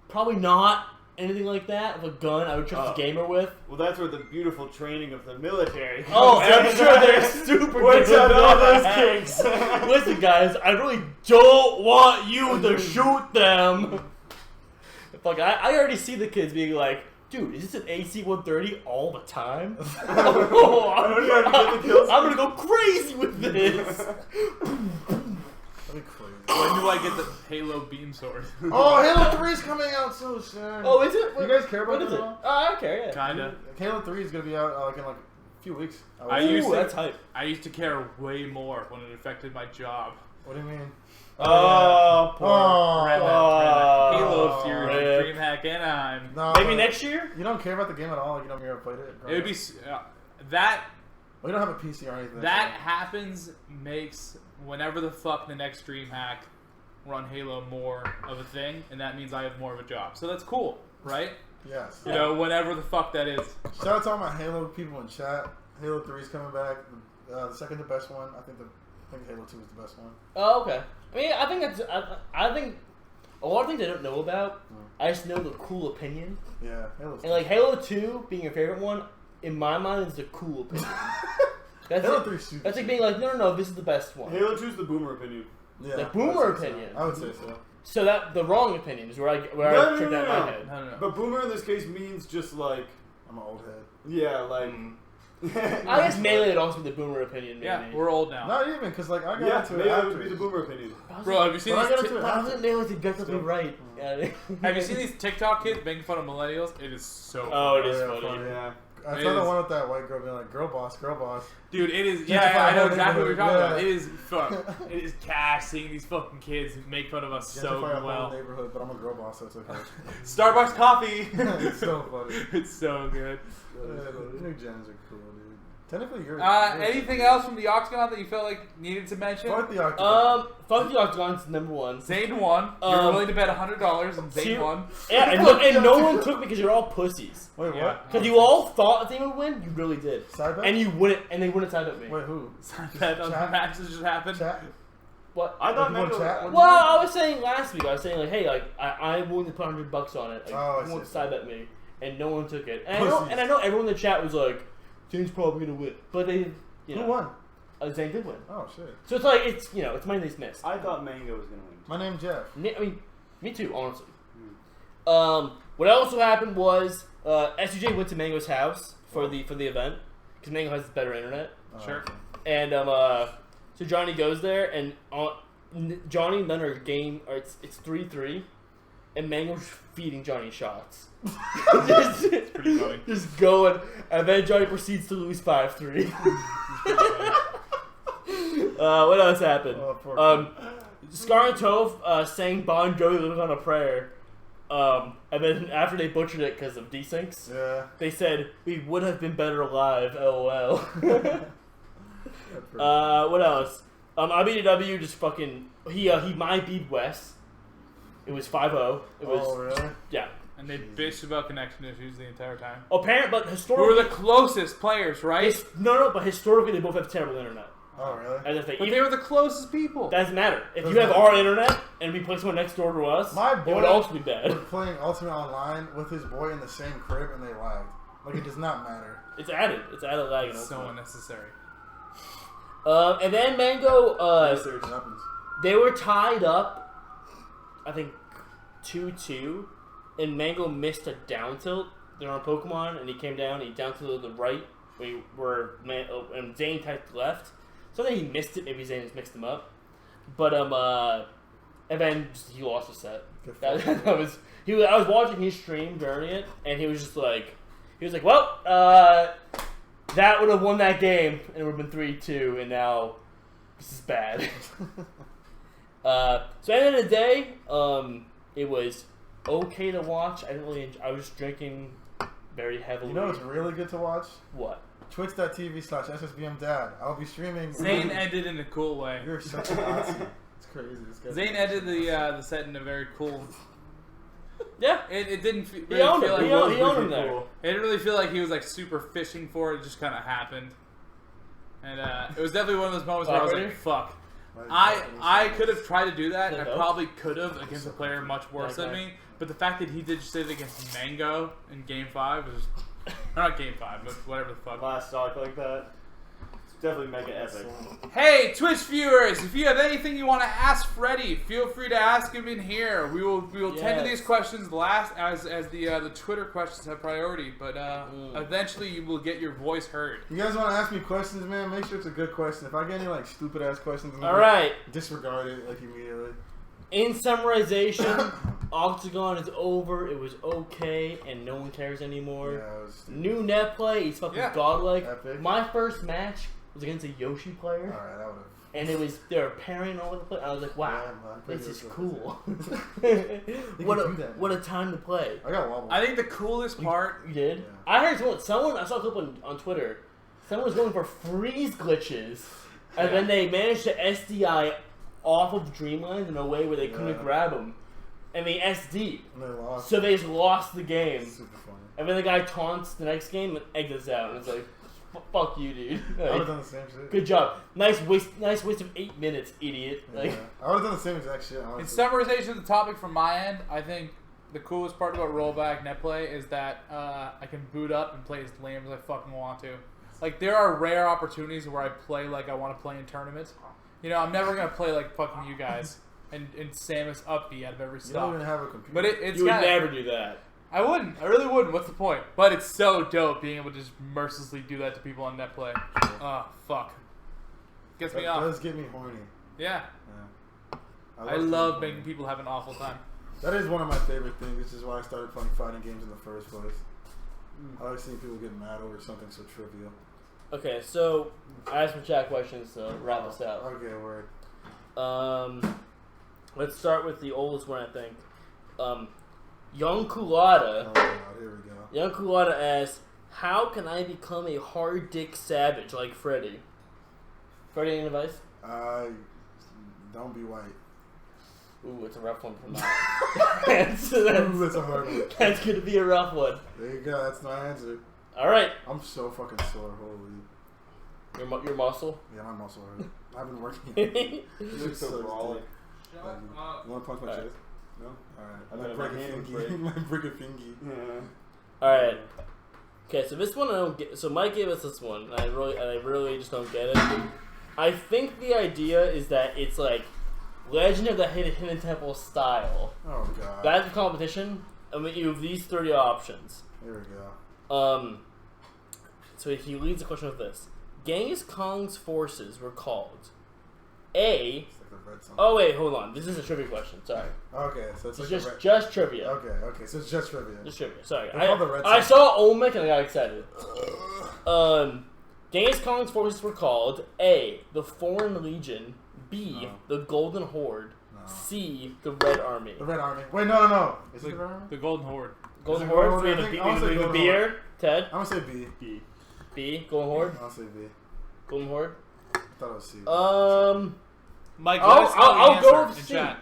probably not anything like that. With a gun, I would trust a gamer with. Well, that's where the beautiful training of the military. Oh, and I'm sure they're super Works good out at all those that. kinks. Listen, guys, I really don't want you to shoot them. Like, I already see the kids being like, dude, is this an AC-130 all the time? Oh, I'm gonna go crazy with this. That'd be crazy. When do I get the Halo beam sword? Oh, Halo 3 is coming out so soon. Oh, is it? You guys care about What is that it? at all? Oh, I care, yeah. Kinda. Halo 3 is going to be out like in like a few weeks. I used to- that's hype. I used to care way more when it affected my job. What do you mean? Oh, poor. Oh. Redneck. Halo Fury, Rip. DreamHack, Anaheim. No, Maybe but next year? You don't care about the game at all? Like, you don't ever played it? It would be that. We don't have a PC or anything. That happens makes whenever the fuck the next DreamHack run Halo more of a thing, and that means I have more of a job. So that's cool, right? Yes. You know, whenever the fuck that is. Shout out to all my Halo people in chat. Halo 3 is coming back. The second to best one. I think Halo 2 is the best one. Oh, okay. I mean, I think that's. I think a lot of things I don't know about. I just know the cool opinion. Yeah, Halo 2. And like Halo 2 being your favorite one, in my mind, is the cool opinion. That's Halo it. 3 is super. That's like being like, no, this is the best one. Halo 2's the boomer opinion. Yeah, the boomer I would say so. opinion. I would say so. So that the wrong opinion is where I No, tricked out my head. No. But boomer in this case means just like, I'm an old head. yeah, like. I guess mainly it'd also be the boomer opinion. Maybe. Yeah, we're old now. Not even, because like I got Yeah, into maybe it that after. would be the boomer opinion. Bro, have you seen But I these? got into it I after. wasn't nailed it definitely right. Have you seen these TikTok kids making fun of millennials? It is so. Oh, it is Yeah, funny. funny. Yeah. I It saw the is. one with that white girl being like, girl boss, girl boss. Dude, it is. Gentrify Yeah, I know whole exactly what you're talking neighborhood, about. yeah. It is fun. It is cash seeing these fucking kids make fun of us so Gentrify a whole well. neighborhood, but I'm a girl boss, so it's okay. Starbucks coffee. It's so funny. It's so good. The new gens are cool, dude. Technically, you're. Anything else from the Octagon that you felt like needed to mention? Fuck the Octagon. Fuck the Octagon's number one. Zane won. You're willing to bet $100, and Zane See- won. Yeah, and no one took me because you're all pussies. Wait, Yeah. what? Because you all thought they would win, you really did. Side bet? And you wouldn't, and they wouldn't side bet me. Wait, who? Bet on the Chat? matches just happened. Chat? What? I thought People in Mando. chat? Well, I was saying last week, I was saying like, hey, like I'm willing to put $100 on it. Like, Oh, I who wants to see. side bet me? And no one took it. Pussies. And I know everyone in the chat was like, Zane's probably gonna win, but they, you know, Who won? Zane did win. Oh, shit. So it's like it's it's money they've missed. I thought Mango was gonna win. My name's Jeff. I mean, me too, honestly. What also happened was SUJ went to Mango's house for the event because Mango has better internet, Oh, Sure. okay. and so Johnny goes there and Johnny and then are game or it's 3-3, and Mango's feeding Johnny shots. Pretty funny. Just going, and then Johnny proceeds to lose 5-3. What else happened? Oh, poor Scar and Toph sang Bon Jovi Living on a Prayer. And then after they butchered it because of desyncs, they said, we would have been better alive, LOL. What else? IBDW just fucking... He mind beat Wes. It was 5-0. It was, oh, really? Yeah. And they bitched about connection issues the entire time. Apparent, but Who historically... were the closest players, right? but historically they both have terrible internet. Oh, really? And if But they were the closest people. doesn't matter. If Doesn't you have matter. our internet and we play someone next door to us, My it boy would also be bad. was playing Ultimate Online with his boy in the same crib and they lagged. Like, it does not matter. It's added. It's added lag. It's so unnecessary. And then Mango, Research happens. they were tied up, I think, 2-2, and Mango missed a down tilt. They're on Pokemon, and he came down, he down tilted to the right, and Zane typed left. So then he missed it, maybe Zane just mixed them up. But, and then he lost the set. I was watching his stream during it, and he was just like, well, that would have won that game, and it would have been 3-2, and now this is bad. So at the end of the day, it was okay to watch. I didn't really I was just drinking very heavily. You know what's really good to watch? What? Twitch.tv/SSBMDad. I'll be streaming. Zane ended in a cool way. You're such an Nazi. It's crazy. This guy's Zane ended the set in a very cool... Yeah. It didn't really He owned feel him. like... He owned him there. It didn't really feel like he was like super fishing for it. It just kind of happened. And it was definitely one of those moments where I was like, fuck. I could have tried to do that, and I probably could have against a player much worse than me. But the fact that he did just it against Mango in Game 5 was... Not Game 5, but whatever the fuck. Last stock like that. It's definitely mega epic. Hey, Twitch viewers! If you have anything you want to ask Freddy, feel free to ask him in here. We will tend to these questions last as the Twitter questions have priority. But eventually you will get your voice heard. You guys want to ask me questions, man? Make sure it's a good question. If I get any like stupid ass questions, All right. disregard it like immediately. In summarization, Octagon is over. It was okay, and no one cares anymore. Yeah, it was stupid. New net play. He's fucking godlike. Epic. My first match was against a Yoshi player. Alright, that would have. And they were pairing all over the place. I was like, wow, Yeah, this is cool. do that, what a time to play. I got wobble. I think the coolest part... You did? Yeah. I heard someone, I saw a clip on Twitter. Someone was going for freeze glitches. And then they managed to SDI off of Dreamland in a way where they couldn't grab them. And they SD. And they lost. So they just lost the game. Super funny. And then the guy taunts the next game and exits out. And it's like, fuck you, dude. I would Like, have done the same shit. good job. Nice waste of 8 minutes, idiot. Yeah. Like, I would have done the same exact shit, In honestly. summarization of the topic from my end, I think the coolest part about rollback net play is that I can boot up and play as lame as I fucking want to. Like, there are rare opportunities where I play like I want to play in tournaments. You know, I'm never going to play like fucking you guys and Samus Upbeat out of every You don't stop. even have a computer. But it's you would kinda, never do that. I wouldn't. I really wouldn't. What's the point? But it's so dope being able to just mercilessly do that to people on net play. Oh, fuck. Gets that me off. does get me horny. Yeah. Yeah. I love making people have an awful time. That is one of my favorite things, which is why I started playing fighting games in the first place. I like seeing people get mad over something so trivial. Okay, so I have some chat questions to wrap us out. Okay, word. Let's start with the oldest one, I think. Young Kulada. Oh god, here we go. Young Kulada asks, how can I become a hard dick savage like Freddy? Freddy, any advice? Don't be white. Ooh, it's a rough one from Ooh, that's a hard one. That's gonna be a rough one. There you go, that's my answer. Alright. I'm so fucking sore, holy. Your muscle? Yeah, my muscle hurt. I've been working. Alright. You look so brawly. You want to punch my Alright. chest? No? Alright. I I bet might my break a hand would fingy. break. Might break a fingy. Yeah. Alright. Okay, so this one I don't get. So Mike gave us this one, and I really just don't get it. I think the idea is that it's like Legend of the Hidden Temple style. Oh god. That's the competition. I mean, you have these 30 options. Here we go. So he leads the question with this: Genghis Khan's forces were called A. It's like the red song. Oh wait, hold on. This is a trivia question. Sorry. Okay, so it's It's like the red. just trivia. Okay, so it's just trivia. Just trivia. Sorry. They call the red I song. saw Olmec and I got excited. Genghis Khan's forces were called A. The Foreign Legion, B, No. the Golden Horde. No. C, the Red Army. The Red Army. Wait, no. Is it the Red Army? The Golden Horde. Golden Is it Horde? Golden We Horde? have I a think- B, I wanna say we have a Golden beer. Ted? I'm gonna say B. B. B, Golden Horde. I'll say B. Golden Horde. I thought it was C. Mike, I'll- let us know I'll the go answer with in C. chat.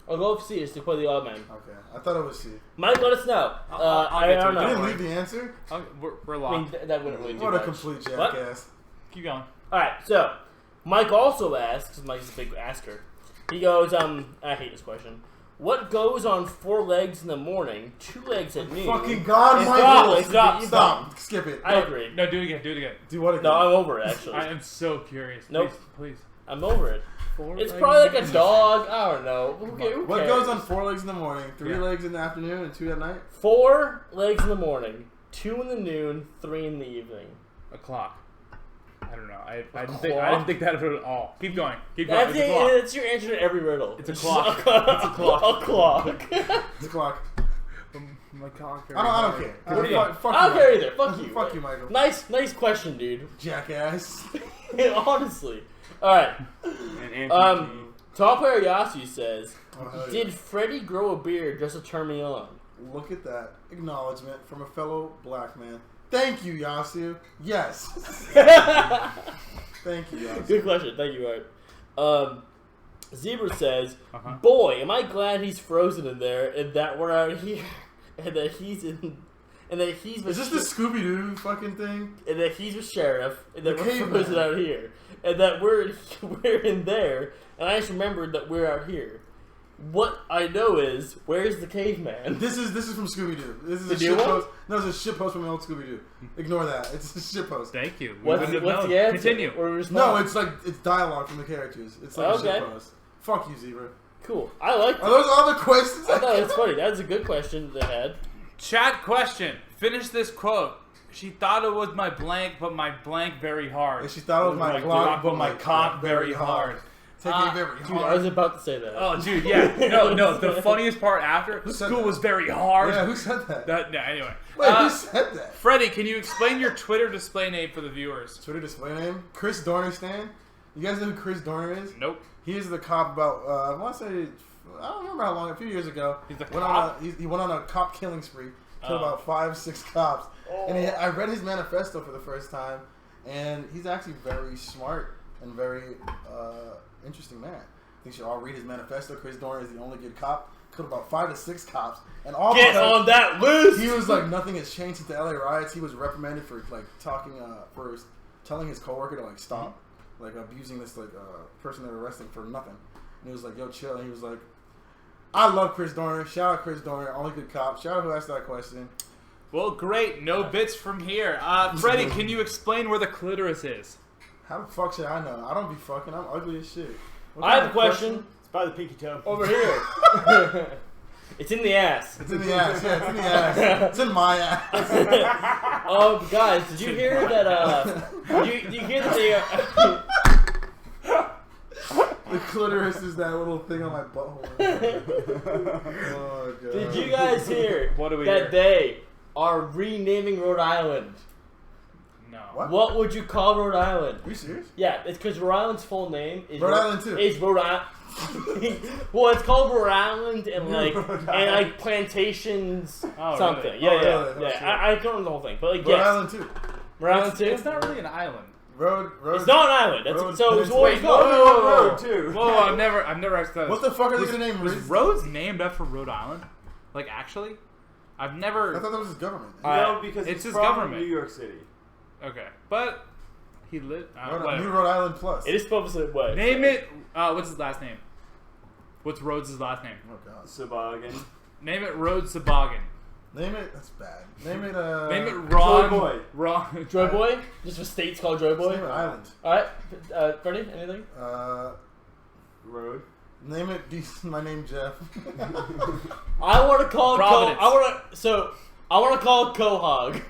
I'll go with C is to play the odd man. Okay, I thought it was C. Mike, let us know. I'll I get to don't it, You know. didn't worry. leave the answer? We're I locked. mean, that wouldn't really do What a much. complete What? jackass. Keep going. Alright, so Mike also asks, because Mike's a big asker. He goes, I hate this question. What goes on 4 legs in the morning, 2 legs at noon? Fucking God, It's Michael! not, it's not, you Stop. Skip it. I agree. No, do it again. Do it again. Do what again? No, I'm over it, actually. I am so curious. Nope. Please. I'm over it. Four It's legs probably like in a the- dog. I don't know. Who What cares? goes on 4 legs in the morning, 3 Yeah. legs in the afternoon, and 2 at night? 4 legs in the morning, 2 in the noon, 3 in the evening. A clock. I don't know. I didn't clock? think that at all. Keep going. Keep That's, going. It's a clock. that's your answer to every riddle. It's a clock. It's a clock. A clock. It's a clock. My cock. I don't care. What do you Fuck you, I don't care Michael. either. Fuck you. Fuck you, Michael. Nice question, dude. Jackass. Honestly. Alright. And Um, Top player Yasu says, Oh, hell yeah. did Freddy grow a beard just to turn me on? Look at that acknowledgement from a fellow black man. Thank you, Yasu. Yes. Thank you, Yasu. Good question. Thank you, Art. Zebra says, Uh-huh. boy, am I glad he's frozen in there and that we're out here and that he's in and that he's with Is this the Scooby Doo fucking thing? and that he's with Sheriff and that The we're caveman. frozen out here and that we're in there and I just remembered that we're out here. What I know is, where's the caveman? This is from Scooby Doo. This is The a new shit one? post. No, it's a shit post from the old Scooby Doo. Ignore that. It's a shit post. Thank you. We What's wouldn't have the known. answer? Continue. Or No, response? it's like it's dialogue from the characters. It's like a Okay. shit post. Fuck you, Zebra. Cool. I like Are those all the questions? I thought it was funny. That was a good question they had. Chat question. Finish this quote. She thought it was my blank, but my blank very hard. And she thought it was my Glock, but my cock very hard. Take it very Dude, I was hard. about to say that. Oh, dude, yeah. No. The funniest part after, said school that? was very hard. Yeah, who said that? No, anyway. Wait, who said that? Freddie, can you explain your Twitter display name for the viewers? Twitter display name? Chris Dorner Stan. You guys know who Chris Dorner is? Nope. He is the cop about, I want to say, I don't remember how long, a few years ago. He's the went cop? he went on a cop killing spree. Killed Oh. about 5-6 cops. And I read his manifesto for the first time. And he's actually very smart and very interesting man. I think you should all read his manifesto. Chris Dorner is the only good cop. Killed about 5 to 6 cops. And all Get because on that list! he was like, nothing has changed since the LA riots. He was reprimanded for like talking, for telling his coworker to like stop, like abusing this like person they were arresting for nothing. And he was like, yo, chill. And he was like, I love Chris Dorner. Shout out Chris Dorner, only good cop. Shout out who asked that question. Well, great. No bits from here. Freddie, can you explain where the clitoris is? How the fuck should I know? I don't be fucking. I'm ugly as shit. What I kind have a of question It's by the pinky toe. over here. It's in the ass. It's in the ass. Yeah, it's in the ass. It's in my ass. Guys, did you hear that? Did you hear that they? The clitoris is that little thing on my butthole. Oh god. Did you guys hear What do we that hear? they are renaming Rhode Island? No. What? What would you call Rhode Island? Are you serious? Yeah, it's because Rhode Island's full name is Rhode Island too. Is Rhode Island. Well, it's called Rhode Island and like Rhode and Island. like plantations Oh, something. really? Yeah, Oh, yeah, really? Oh, yeah. shit. I don't know the whole thing, but like Rhode yes, Island too. Rhode Island too. It's not really an island. Road. It's not an island. That's Road- so. Wait, So what it's called? Whoa, road too. Whoa, I've never asked that. What the fuck are they Was- gonna name Was Riz? Rhodes named after Rhode Island? Like, actually? I've I never... thought that was his government. No, because It's it's his from government. New York City. Okay. But, he lived... New whatever. Rhode Island Plus. It is supposed to what? Name it... what's his last name? What's Rhodes' last name? Oh god. Sabagan. Name it Rhodes Toboggan. Name it. That's bad. Name it. Name it Ron... Joy Boy. Ron... Joy Boy. Just a state's called Joy Boy. Name it Island. All right, Freddie, anything? Road. Name it. My name Jeff. I want to call it. Providence. I want to call it Quahog.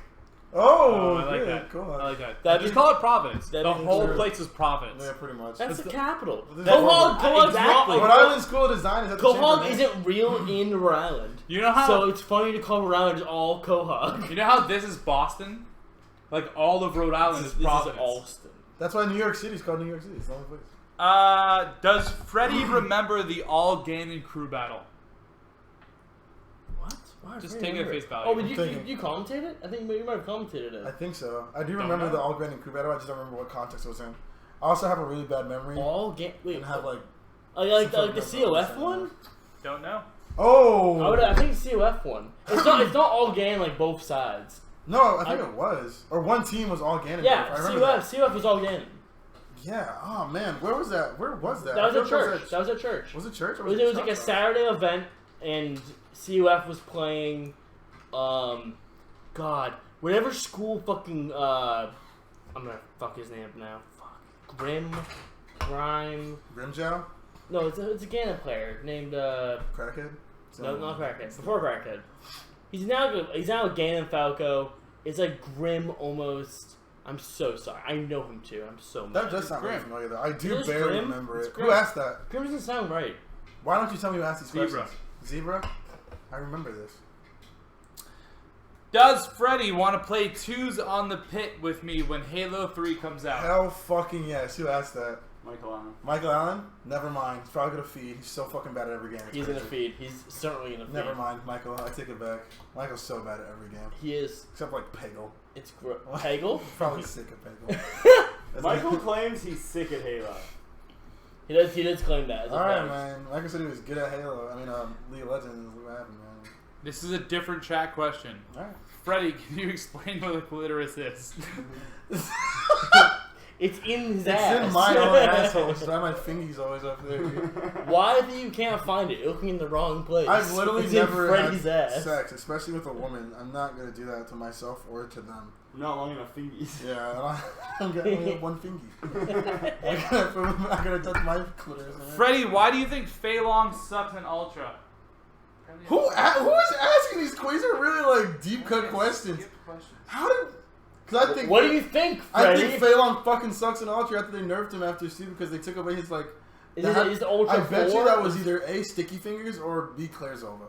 Oh, I like yeah, that. Cool. I like that. That'd Just be- call it Providence. that'd The be whole true. place is Providence. Yeah, pretty much. That's the capital. Well, Quahog, Quahog's Exactly. Rhode not. Island School of Design is at the chamber Quahog name. isn't real in Rhode Island. You know how... So it's funny to call Rhode Island just all Quahog. You know how this is Boston? Like, all of Rhode Island is This is Providence. Allston. That's why New York City is called New York City. It's the only place. Does Freddie remember the all gaming crew battle? What? Why Just take it at face value. Oh, but you commentated? I think you might have commentated it. I think so. I do remember the all Grand and crew battle. I just don't remember what context it was in. I also have a really bad memory. Wait, and have like the COF one? Don't know. Oh, I think it's COF one. It's not all game like both sides. no, I think it was. Or one team was all Ganon. Yeah, I remember COF was all Ganon. Yeah. Oh man, where was that? Where was that? That was at church. That was at church. Was it church? Or It was like a Saturday event, and COF was playing. God, whatever school fucking. I'm gonna fuck his name up now. Fuck. Grime. Grimjow? No, it's a Ganon player named. Crackhead? No, not Crackhead. Before Crackhead. He's now a Ganon Falco. It's like Grim almost. I'm so sorry. I know him too. I'm so mad. That does sound really familiar though. I do It is barely Grim. remember It's it. Grim. Who asked that? Grim doesn't sound right. Why don't you tell me who asked these Zebra. questions? Zebra? I remember this. Does Freddie want to play twos on the pit with me when Halo 3 comes out? Hell fucking yes. Who asked that? Michael Allen. Michael Allen? Never mind. He's probably gonna feed. He's so fucking bad at every game. It's He's gonna crazy. feed. He's certainly gonna feed. Never mind, Michael. I take it back. Michael's so bad at every game. He is. Except like Peggle. It's Peggle? Probably sick of Peggle. Michael claims he's sick at Halo. He does claim that. Alright, man. Michael said he was good at Halo. I mean, League of Legends. What happened, man? This is a different chat question. Alright. Freddie, can you explain what a clitoris is? It's in his It's ass. in my own asshole, which is why my fingy's always up there. Why do you can't find it? You're looking in the wrong place. I've literally it's never in Freddy's had ass. sex, especially with a woman. I'm not gonna do that to myself or to them. Not long enough fingies. Yeah, I only have one fingy. I gotta touch my clitoris. Man. Freddie, why do you think Fei Long sucks in Ultra? Who is asking these questions? These are really like deep cut questions. How did? Because I think. What do you think, I Freddy? think Fei Long fucking sucks in Ultra after they nerfed him after C because they took away his like. Is it Ultra I bet 4? you that was either A, Sticky Fingers or B, Claire Zova.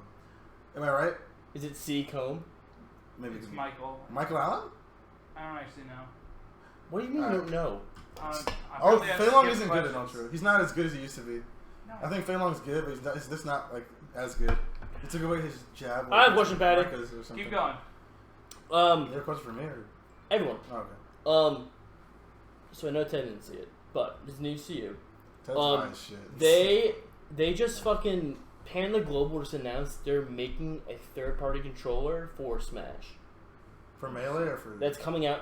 Am I right? Is it C comb? Maybe It's it could be. Michael. Michael Allen? I don't actually know. What do you mean you don't know? Oh, Fei Long isn't good at Ultra. He's not as good as he used to be. No. I think Fei Long's good, but he's just not like as good. They took away his jab. I have a question, Patty. Keep going. You have a question for me? Or? Everyone. Oh, okay. So I know Ted didn't see it, but it's news to you. Ted's high as shit. They just fucking Panda Global just announced they're making a third-party controller for Smash. For Melee or for? That's coming out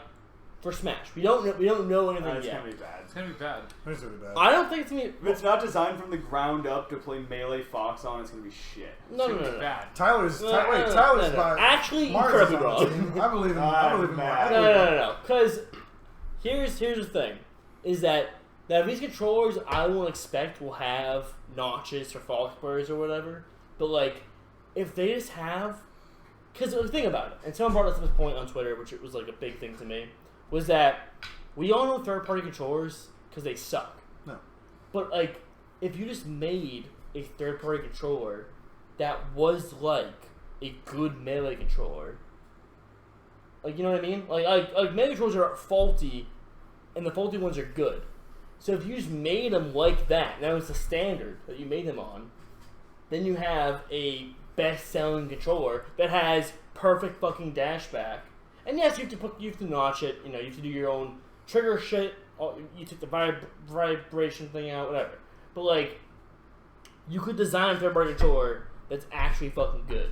for Smash. We don't know anything It's yet. gonna be bad. It's gonna be bad. It's really bad. I don't think it's gonna be. If it's not designed from the ground up to play Melee Fox on, it's gonna be shit. No, It's gonna be no. bad. Tyler's No, Tyler's no. my Actually, Mars you're is incredibly on the wrong. team. I believe in Mars. No. Because here's the thing, is that these controllers I won't expect will have notches for Fox players or whatever. But like, if they just have, because think about it, and someone brought up this point on Twitter, which was like a big thing to me, was that we all know third-party controllers because they suck. No. But like, if you just made a third-party controller that was like a good Melee controller. Like, you know what I mean? Like Melee controllers are faulty, and the faulty ones are good. So if you just made them like that, and that was the standard that you made them on, then you have a best-selling controller that has perfect fucking dashback. And yes, you have to notch it. You know, you have to do your own trigger shit. You took the vibration thing out, whatever. But like, you could design a third-party controller that's actually fucking good.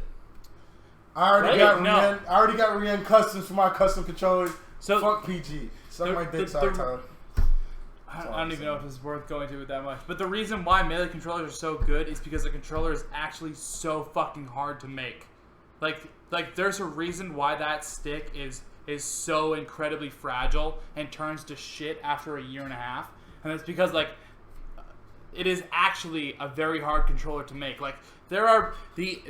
I already Right? got Rian customs for my custom controllers. So Fuck PG. Suck my dick, sorry, Tyler. I don't even know if it's worth going to it that much. But the reason why Melee controllers are so good is because the controller is actually so fucking hard to make. Like there's a reason why that stick is so incredibly fragile and turns to shit after a year and a half. And it's because like it is actually a very hard controller to make. Like there are the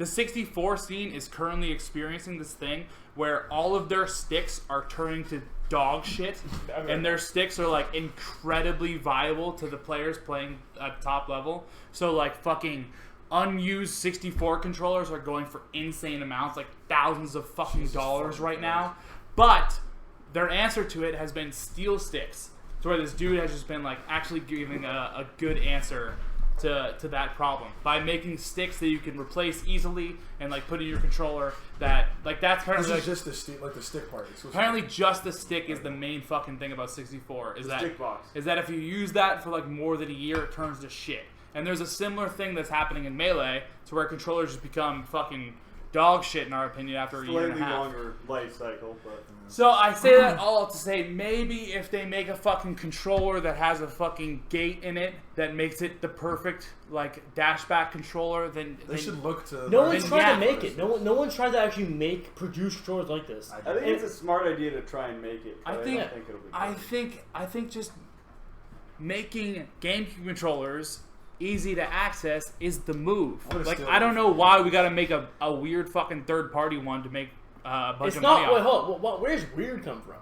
64 scene is currently experiencing this thing where all of their sticks are turning to dog shit, and their sticks are like incredibly viable to the players playing at top level. So like fucking unused 64 controllers are going for insane amounts, like thousands of fucking dollars right now. But their answer to it has been steel sticks. to where this dude has just been like actually giving a good answer to that problem by making sticks that you can replace easily and like put in your controller. That's apparently This is just the stick part. apparently just the stick is the main fucking thing about 64. Stick box. Is that if you use that for like more than a year, it turns to shit. And there's a similar thing that's happening in Melee to where controllers just become fucking dog shit in our opinion after a year and a half. Longer life cycle, but So I say that all to say maybe if they make a fucking controller that has a fucking gate in it that makes it the perfect like dashback controller, then They should look to. No one's Then trying yeah. to make it. No one's trying to actually produce controllers like this. I think it's a smart idea to try and make it. I but think- I don't think it'll be. I think just making GameCube controllers easy to access is the move. What is Like still- I don't know why we got to make a weird fucking third party one to make a bunch It's of not. money Wait, off. hold on. Where's weird come from?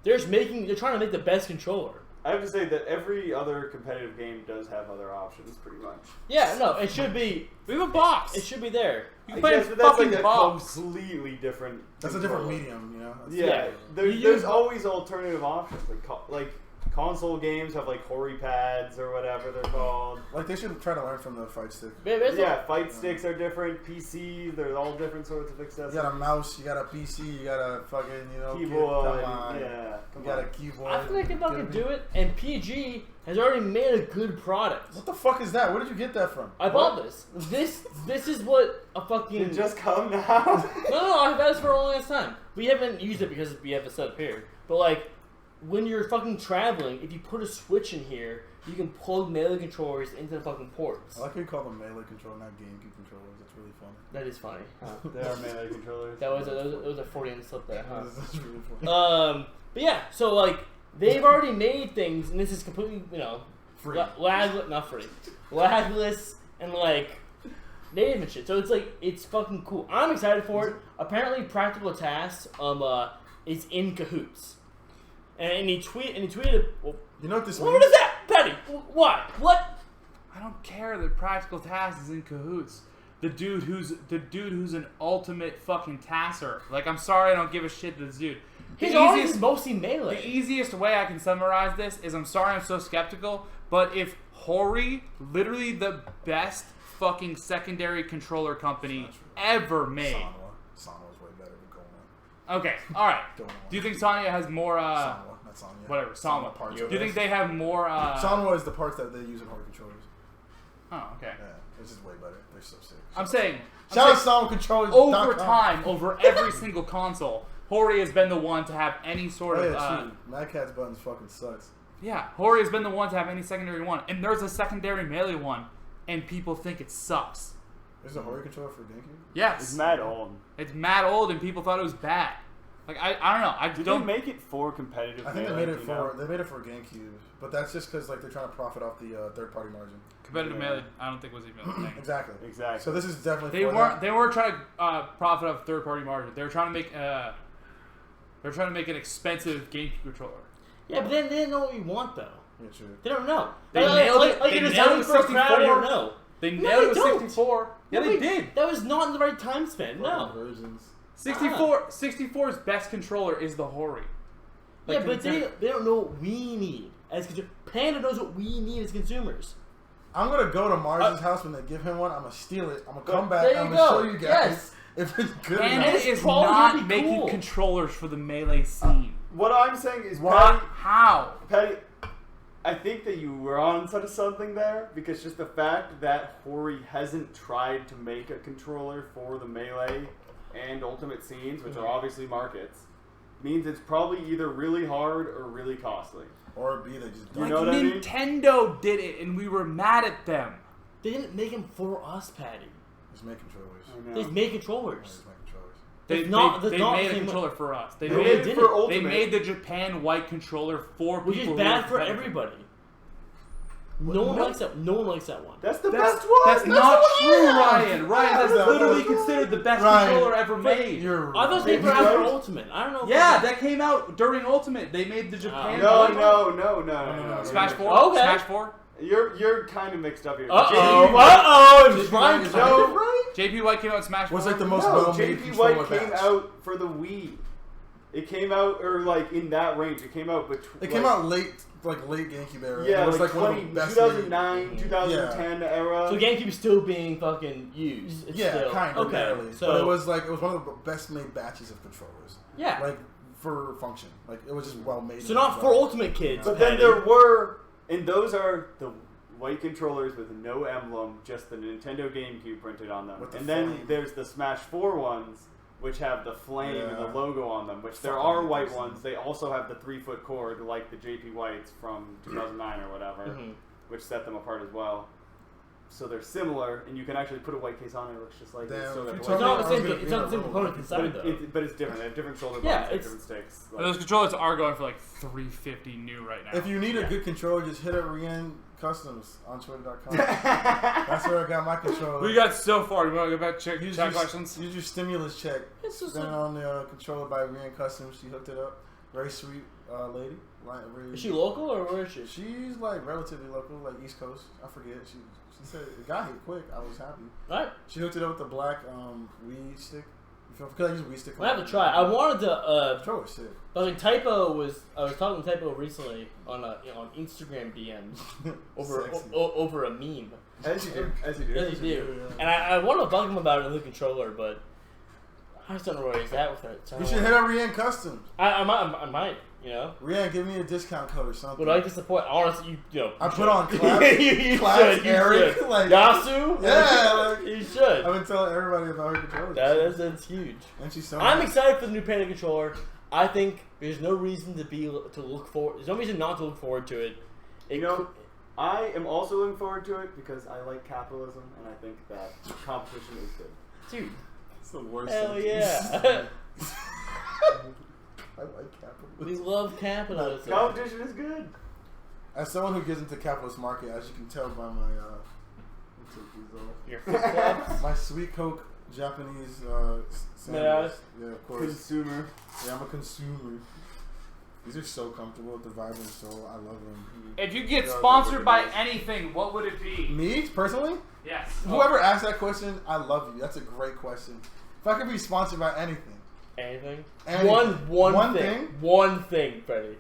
They're trying to make the best controller. I have to say that every other competitive game does have other options, pretty much. Yeah, no, it should be. We have a box. It should be there. You I can play a guess, but that's fucking like a box. completely different. That's a different controller. medium, you know. Yeah, You there's use- always alternative options. Like console games have like Hori pads or whatever they're called. Like they should try to learn from the fight stick. Yeah, fight sticks are different. PC, they're all different sorts of You accessories. got a mouse, you got a PC, you got a fucking Keyboard, come on. yeah. You got a keyboard. I think they can fucking do it, and PG has already made a good product. What the fuck is that? Where did you get that from? I bought this. This is what a fucking. Did it just come now? No, I've had this for a long ass time. We haven't used it because we have it set up here. But like, when you're fucking traveling, if you put a switch in here, you can plug Melee controllers into the fucking ports. I like how you call them Melee controller, not GameCube controllers. That's really funny. That is funny. Huh? They are Melee controllers. That was a 40 slip there, huh? That's really funny. But yeah, so like they've already made things, and this is completely Free. not free, lagless, and like native and shit. So it's like it's fucking cool. I'm excited for it. Apparently, Practical Tasks is in cahoots, and he tweeted. Well, You know what this what means? is that, Petty? Why? What? I don't care that Practical Task is in cahoots. The dude who's an ultimate fucking tasser. Like I'm sorry I don't give a shit to this dude. His audience is mostly Melee. The easiest way I can summarize this is I'm sorry I'm so skeptical, but if Hori, literally the best fucking secondary controller company ever made. Sanwa's way better than Golan. Okay, alright. Don't know. Do you think Sonya has more Sanwa, not Sonya. whatever, Sanwa. parts. Do you think they have more Sanwa is the parts that they use in hard controllers. Oh, okay. Yeah, it's just way better. They're so sick. I'm saying Shout out Sanwa controllers. over time, over every single console, Hori has been the one to have any sort Oh, of yeah, true. Mad Catz buttons fucking sucks. yeah, Hori has been the one to have any secondary one. And there's a secondary Melee one, and people think it sucks. There's a Hori controller for GameCube? Yes. It's mad old. It's mad old, and people thought it was bad. Like, I don't know. I Did don't they make it for competitive? I think they Melee, made it you know? for GameCube, but that's just because like they're trying to profit off the third party margin. competitive Yeah. Melee, I don't think was even a thing. Exactly. Exactly. So this is definitely They for weren't. that. They weren't trying to profit off third party margin. They were trying to make. They're trying to make an expensive GameCube controller. Yeah, but they didn't know what we want though. Yeah, true. They don't know. They nailed it. Like They in a nailed it for a with crowd, they 64. don't know. They No, nailed they it with don't. 64. Yeah, they Wait, did. That was not in the right time span. No. Fucking versions. 64's best controller is the Hori. Like, Yeah, but they don't know what we need as consumers. Panda knows what we need as consumers. I'm gonna go to Mars's house when they give him one. I'm gonna steal it. I'm gonna come back. There you I'm gonna go. show you guys Yes. if it's good Panda enough. is probably not gonna be making cool. controllers for the Melee scene. What I'm saying is, What? How? Patty, I think that you were on sort of something there because just the fact that Hori hasn't tried to make a controller for the Melee and Ultimate scenes, which are obviously markets, means it's probably either really hard or really costly. Or B, they just You Like know what I mean? Nintendo did it, and we were mad at them. They didn't make them for us, Patty. just make controllers. I know. They made Yeah, controllers. just make controllers. They, It's not- they it's not made a the same- controller for us. They They No, made, they made it didn't. for they Ultimate. made the Japan white controller for Which people is who bad were for competitive. everybody. No one likes that. No one likes that one. That's the That's, best one. that's the not one true, I have. Ryan. Ryan, that's Yeah, literally that's- considered the best Ryan, controller ever made. You're I thought they Maybe were out for right. Ultimate. I don't know. If Yeah, they- that came out during Ultimate. They made the Japan No, white one. no. Smash 4? Okay. Smash 4? You're kind of mixed up here. Uh-oh. JP Brian is kind no. of right? JP White came out in Smash 4? Was like the most No, well-made JP controller White came batch. out for the Wii. It came out, or like in that range. It came out between. It came out late GameCube era. Yeah, it was like one of the best 2009, made. 2010 era. So GameCube's still being fucking used. It's still, kind of okay. barely. So But it was one of the best made batches of controllers. yeah. Like for function, like it was just well made. So not for Ultimate Kids. But then Patty. there were, and those are the white controllers with no emblem, just the Nintendo GameCube printed on them. With the And then flame. there's the Smash 4 ones, which have the flame and the Yeah. logo on them, which there Fucking are white interesting. ones. They also have the 3-foot cord, like the JP Whites from 2009 or whatever, Mhm. which set them apart as well. So they're similar, and you can actually put a white case on it. It looks just like Damn, it's still if got you the told It's white not me the I was same. gonna It's be not the a same little component bit. inside though. but it's different. They have different shoulder Yeah, buttons, they have it's- different sticks. Those controllers are going for like $350 new right now. If you need Yeah. a good controller, just hit up Rien Customs on Twitter.com. That's where I got my controller. we got so far. You want to go back check Use chat your- questions? Use your stimulus check. It's just Sent on the controller by Rien Customs. She hooked it up. Very sweet lady. Like, really, Is she local or where is she? She's like relatively local, like East Coast. I forget. She said it got here quick. I was happy. Right. She hooked it up with the black weed stick. Because I use weed stick. I have to try. I wanted to. Controller's sick. I was like I was talking to Typo recently on on Instagram DMs Sexy. over a meme. As you do. As you do. As you do. Yeah. And I want to bug him about it in the controller, but I just don't know where he's at with it. So You should hit up Rien Customs. I might, you know. Rien, give me a discount code or something. Would I like to support? Honestly, you know. I you put should. on claps. you Claps, should. You Eric, should. like- Yasu. Yeah, like- you should. I've been telling everybody about her controllers. That's huge. And she's so I'm nice. excited for the new Panda controller. I think there's no reason to look forward. There's no reason not to look forward to it. You know, I am also looking forward to it because I like capitalism and I think that competition is good. Dude, It's the worst. hell sentence. yeah. I like capitalism. We love capitalism. Competition is good. As someone who gets into capitalist market, as you can tell by my take these off. Your flip flops. My sweet Coke Japanese sandals. Yeah. Yeah, of course. Consumer. Yeah, I'm a consumer. These are so comfortable with the vibrant soul. I love them. If you get Yeah, sponsored by that's anything, what would it be? Me personally, Yes. whoever asked that question, I love you. That's a great question. If I could be sponsored by anything, Anything? Anything. One One thing. thing? One thing, Freddie.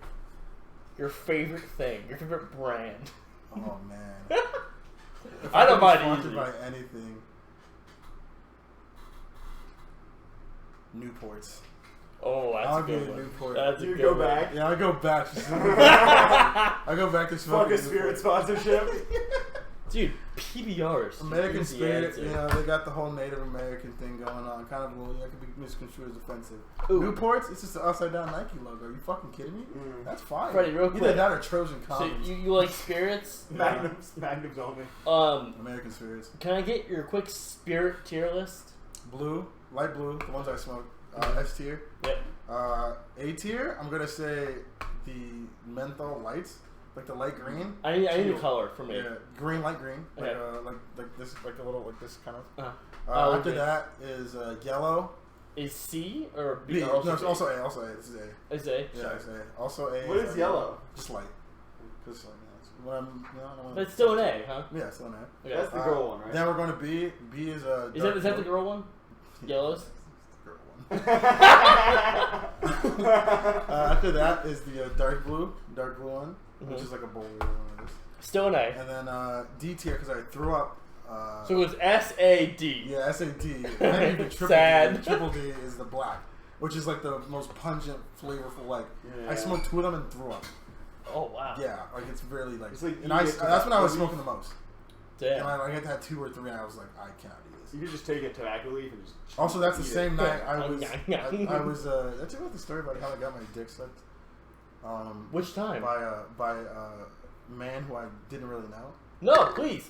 Your favorite thing. Your favorite brand. oh man. If I don't could be mind sponsored easy. by anything. Newports. Oh, that's I'll a give good you one. Newport. That's a You good go one. back. Yeah, I go back. I go back to Fuck smoking a spirit Newport. sponsorship. Dude, PBRs. American Easy Spirit, answer. you know, they got the whole Native American thing going on. Kind of, well, that could be misconstrued as offensive. Ooh. Newports, it's just an upside down Nike logo. Are you fucking kidding me? Mm. That's fine. Freddie, real Either quick. that or Trojan So Commons. you like spirits? Magnums only. American Spirits. Can I get your quick spirit tier list? Blue, light blue, the ones I smoke. S tier. Yep. A tier, I'm gonna say the menthol lights, like the light green. I need a Teal. color for me. Yeah, green, light green, like Okay. like this, like a little like this kind of. Uh-huh. Oh, After okay. that is yellow. Is C or B? B. Or No, it's B? also A. Also A. This is A. Is A? Yeah, Sorry. it's A. Also A. What is yellow? Just light. Just like when I'm, you know, I don't wanna- But it's still an A, huh? Yeah, still an A. Okay. That's the girl one, right? Then we're going to B. B is a. Is that the girl one? Yellows? Girl one. After that is the dark blue one, which Mhm. is like a bowl one of this. Still an A. And then D tier because I threw up. So it's SAD. Yeah, SAD. And even triple Sad. D. Triple D is the black, which is like the most pungent, flavorful. Like Yeah. I smoked two of them and threw up. Oh wow. Yeah, like it's really like. It's like and you I, get to that's when I was relief. smoking the most. Damn. And I had 2 or 3, and I was like, I cannot do this. You could just take a tobacco leaf and just. Also, that's the eat same it. night I was. I was. Did I tell you about the story about how I got my dick sucked? Which time? By a man who I didn't really know. No, please.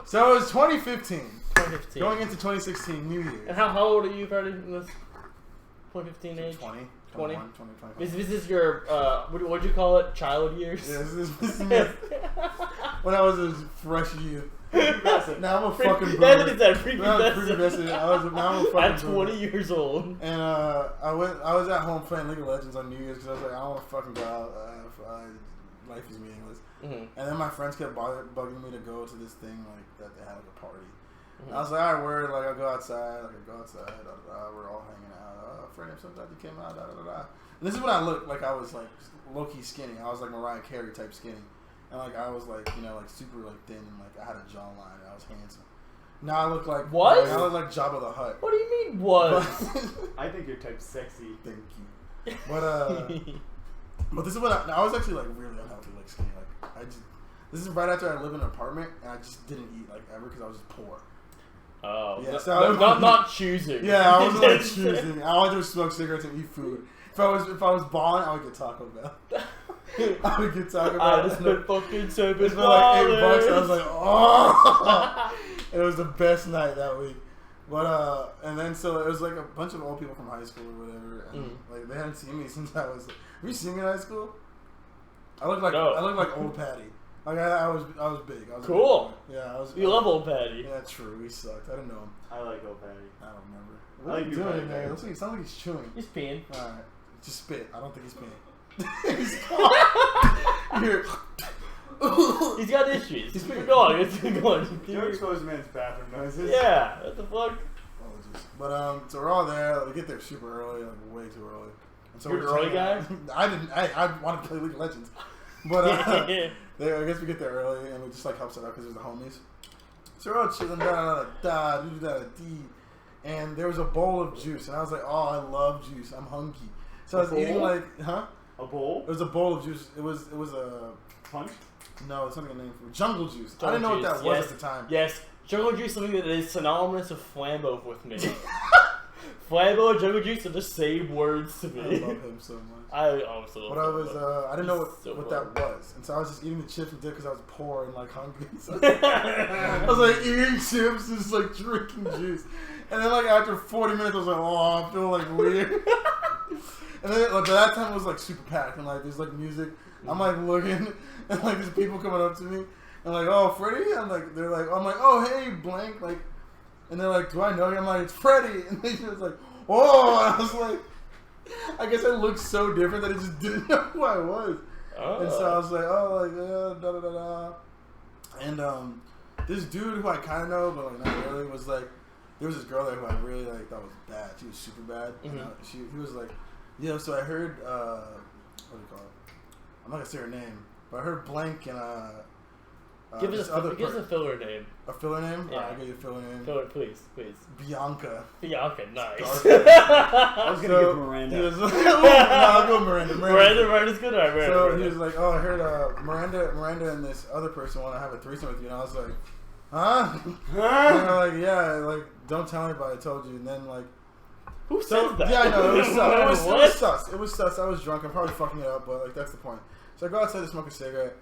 So it was 2015, 2015. going into 2016, New Year. And how old are you, Freddie, in this 2015 age? 20, 20? 21, 20, 25. This is your, what'd you call it? Child years? Yeah, this is when I was a fresh youth. Now I'm a fucking That's boomer. what he said, Now I'm prepubescent. prepubescent. Now I'm a fucking At boomer. 20 years old. And I was at home playing League of Legends on New Year's because I was like, I don't want to fucking go out. Life is meaningless. Mm-hmm. And then my friends kept bugging me to go to this thing like that they had like a party. I was like, all right, word. Like, I'll go outside. We're all hanging out. Freddie, I'm so glad you came out. And this is when I looked like I was like low key skinny. I was like Mariah Carey type skinny, and like I was like like super like thin and like I had a jawline and I was handsome. Now I look like what? Now I look like Jabba the Hutt. What do you mean what? I think your type's sexy. Thank you. But this is when I was actually like really unhealthy, like skinny. Like this is right after I lived in an apartment and I just didn't eat like ever because I was just poor. Oh, yeah, so not choosing. Yeah, I was like choosing. I wanted to smoke cigarettes and eat food. If I was balling, I would get Taco Bell. I would get Taco Bell. I just spent fucking $7. It spent like $8. I was like, oh. It was the best night that week. But and then so it was like a bunch of old people from high school or whatever, and like they hadn't seen me since I was. Have you seen me in high school? I look like old Patty. Like I was big. I was cool. Big. Yeah, I was. You love old Patty. Yeah, true. He sucked. I didn't know him. I like old Patty. I don't remember. I What like are you you, doing Patty. there? Looks like it sounds like he's chewing. He's peeing. All right, just spit. I don't think he's peeing. He's here. He's got issues. He's Keep going. It's going. Don't expose a man's bathroom noises. Yeah. What the fuck? Apologies. But so we're all there. We get there super early, like way too early. And so You're we're an early just hanging out. I didn't. I wanted to play League of Legends, but I guess we get there early and we just like help set up because there's the homies. So we're all chilling, and there was a bowl of juice, and I was like, oh, I love juice. I'm hungry. So I was eating like, A bowl? It was a bowl of juice. It was a Punch? no, it's something named for jungle juice. I Jungle didn't know what juice, that was yes. at the time. Yes, jungle juice is something that is synonymous with Flambo with me. Flambo and jungle juice are the same words to I me. love him so much. I also But I was, I didn't know what that was, and so I was just eating the chips and dip because I was poor and like hungry. So I was like eating chips and just like drinking juice, and then like after 40 minutes I was like, oh, I feel like weird. And then like, by that time it was like super packed and like there's like music. I'm like looking and like there's people coming up to me and like, oh, Freddie. I'm like, I'm like, oh, hey, blank, like, and they're like, do I know you? I'm like, it's Freddie, and they just like, oh, and I was like. I guess I looked so different that I just didn't know who I was. Oh. And so I was like, oh, like, And this dude who I kind of know, but like not really, was like, there was this girl there who I really like thought was bad. She was super bad. Mm-hmm. He was like, yeah, so I heard, what do you call it? I'm not going to say her name, but I heard blank and, give us a filler name. A filler name? Yeah. I'll give you a filler name. Filler, please. Bianca. Bianca, nice. I was going to give Miranda. No, I'll go Miranda. Miranda's good. All right, so he was like, oh, I heard Miranda and this other person want to have a threesome with you. And I was like, huh? And they're like, yeah, like, don't tell anybody I told you. And then, like, who says that? Yeah, I know. It was sus. It was sus. I was drunk. I'm probably fucking it up, but, like, that's the point. So I go outside to smoke a cigarette.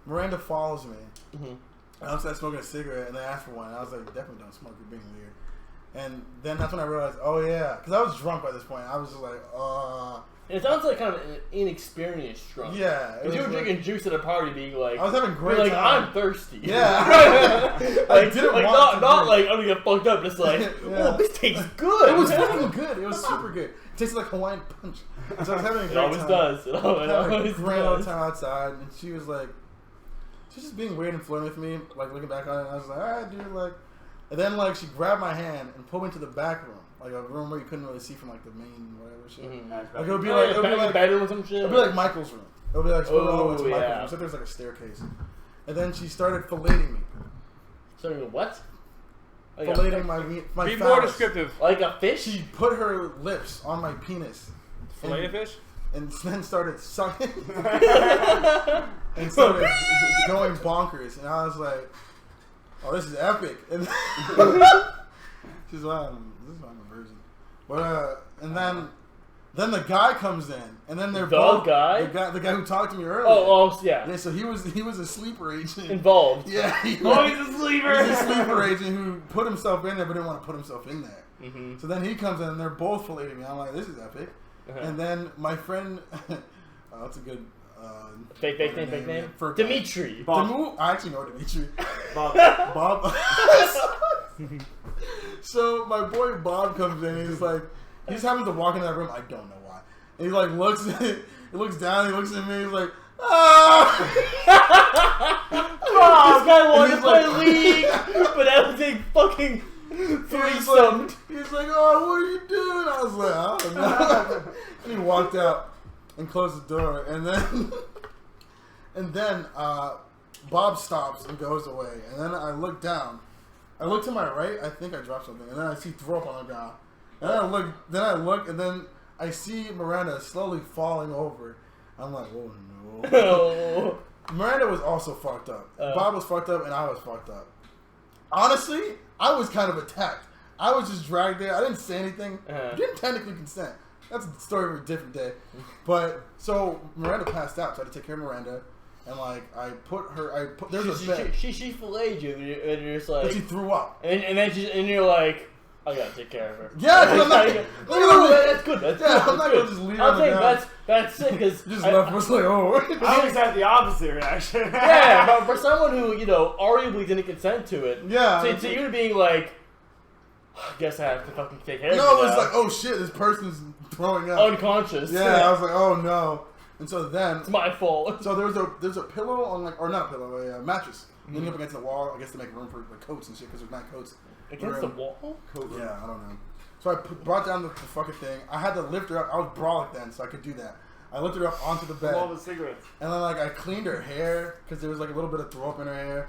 Miranda follows me. Mm-hmm. And I was like smoking a cigarette, and they asked for one. And I was like, definitely don't smoke. You're being weird. And then that's when I realized, oh yeah, because I was drunk by this point. I was just like, It sounds like kind of an inexperienced drunk. Yeah. Because you were drinking juice at a party, being like, I was having great like, time. I'm thirsty. Yeah. like, I didn't like want not like I'm gonna get fucked up. Just like, oh, this tastes good. It was fucking good. It was super good. It tasted like Hawaiian punch. So I was having a great time. It always does. It always great old time outside, and she was like, she was just being weird and flirting with me. Like looking back on it, and I was like, all right, dude, like. And then like she grabbed my hand and pulled me to the back room, like a room where you couldn't really see from like the main whatever shit. Mm-hmm. Like it would be like bedroom or some shit. It'd be like Michael's room. It would be like all the way to Michael's room. So there's like a staircase, and then she started filleting me. Starting what? Like filleting my Be phallus. more descriptive. Like a fish? She put her lips on my penis. Fillet fish? And then started sucking. And started going bonkers. And I was like, oh, this is epic. And she's like, this is why I'm a virgin. But, and then the guy comes in. And then they're both... guy? The guy who talked to me earlier. Oh, yeah. Yeah, so he was a sleeper agent. Involved. Yeah. He's a sleeper. He's a sleeper agent who put himself in there but didn't want to put himself in there. Mm-hmm. So then he comes in and they're both filleting me. I'm like, this is epic. Uh-huh. And then my friend... that's a good... fake name? Dimitri. I actually know Dimitri. Bob. So my boy Bob comes in. He's like, he just happens to walk into that room. I don't know why. And he like looks down. He looks at me. He's like, ah. This guy wanted to play League, but everything fucking fucking threesome. He's like, oh, what are you doing? I was like, I don't know. And he walked out and closed the door, and then Bob stops and goes away, and then I look down. I look to my right. I think I dropped something, and then I see throw up on the ground. And then I look, and then I see Miranda slowly falling over. I'm like, oh no. Oh. Miranda was also fucked up. Bob was fucked up, and I was fucked up. Honestly, I was kind of attacked. I was just dragged there. I didn't say anything. Didn't technically consent. That's a story for a different day. But so Miranda passed out, so I had to take care of Miranda, and like there's a bed. She filleted you, and you're just like. But she threw up, and then you're like, I gotta take care of her. Yeah, because I'm not. That's good. That's good. I'm not gonna just leave her. I think that's sick because just left was like, oh. I always had the opposite reaction. Yeah, but for someone who arguably didn't consent to it, yeah, to you being like, I guess I have to fucking take care of you. No, it was like, oh shit, this person's throwing up, unconscious. Yeah, I was like, oh no, and so then it's my fault. So there's a pillow on or not a pillow, a mattress leaning up against the wall, I guess to make room for like coats and shit because there's not coats. Against the wall? Coat, yeah, I don't know. So I brought down the fucking thing. I had to lift her up. I was brolic then, so I could do that. I lifted her up onto the bed. All the cigarettes. And then like I cleaned her hair because there was like a little bit of throw up in her hair.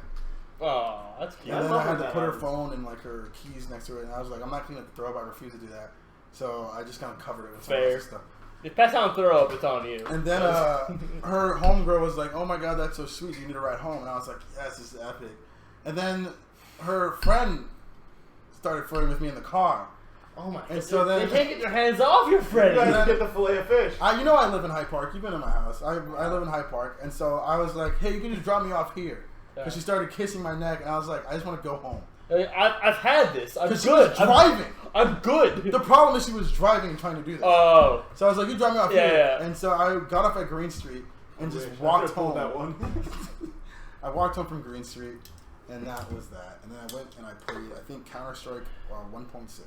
Oh, that's cute. And then I had to put her phone and like her keys next to it. And I was like, I'm not cleaning up the throw up. I refuse to do that. So I just kind of covered it with some other stuff. If that's on throw up, it's on you. And then her homegirl was like, oh my god, that's so sweet. You need to ride home. And I was like, yes, this is epic. And then her friend started flirting with me in the car. Oh my god. And so then they can't get their hands off your friend. You guys get the fillet of fish. I live in Hyde Park. You've been in my house. I live in Hyde Park. And so I was like, hey, you can just drop me off here. Because she started kissing my neck. And I was like, I just want to go home. I've had this. I'm good. She was driving. I'm good. The problem is she was driving and trying to do this. Oh. So I was like, you drop me off here. Yeah. And so I got off at Green Street and just walked home. That one. I walked home from Green Street. And that was that. And then I went and I played, I think, Counter-Strike 1.6.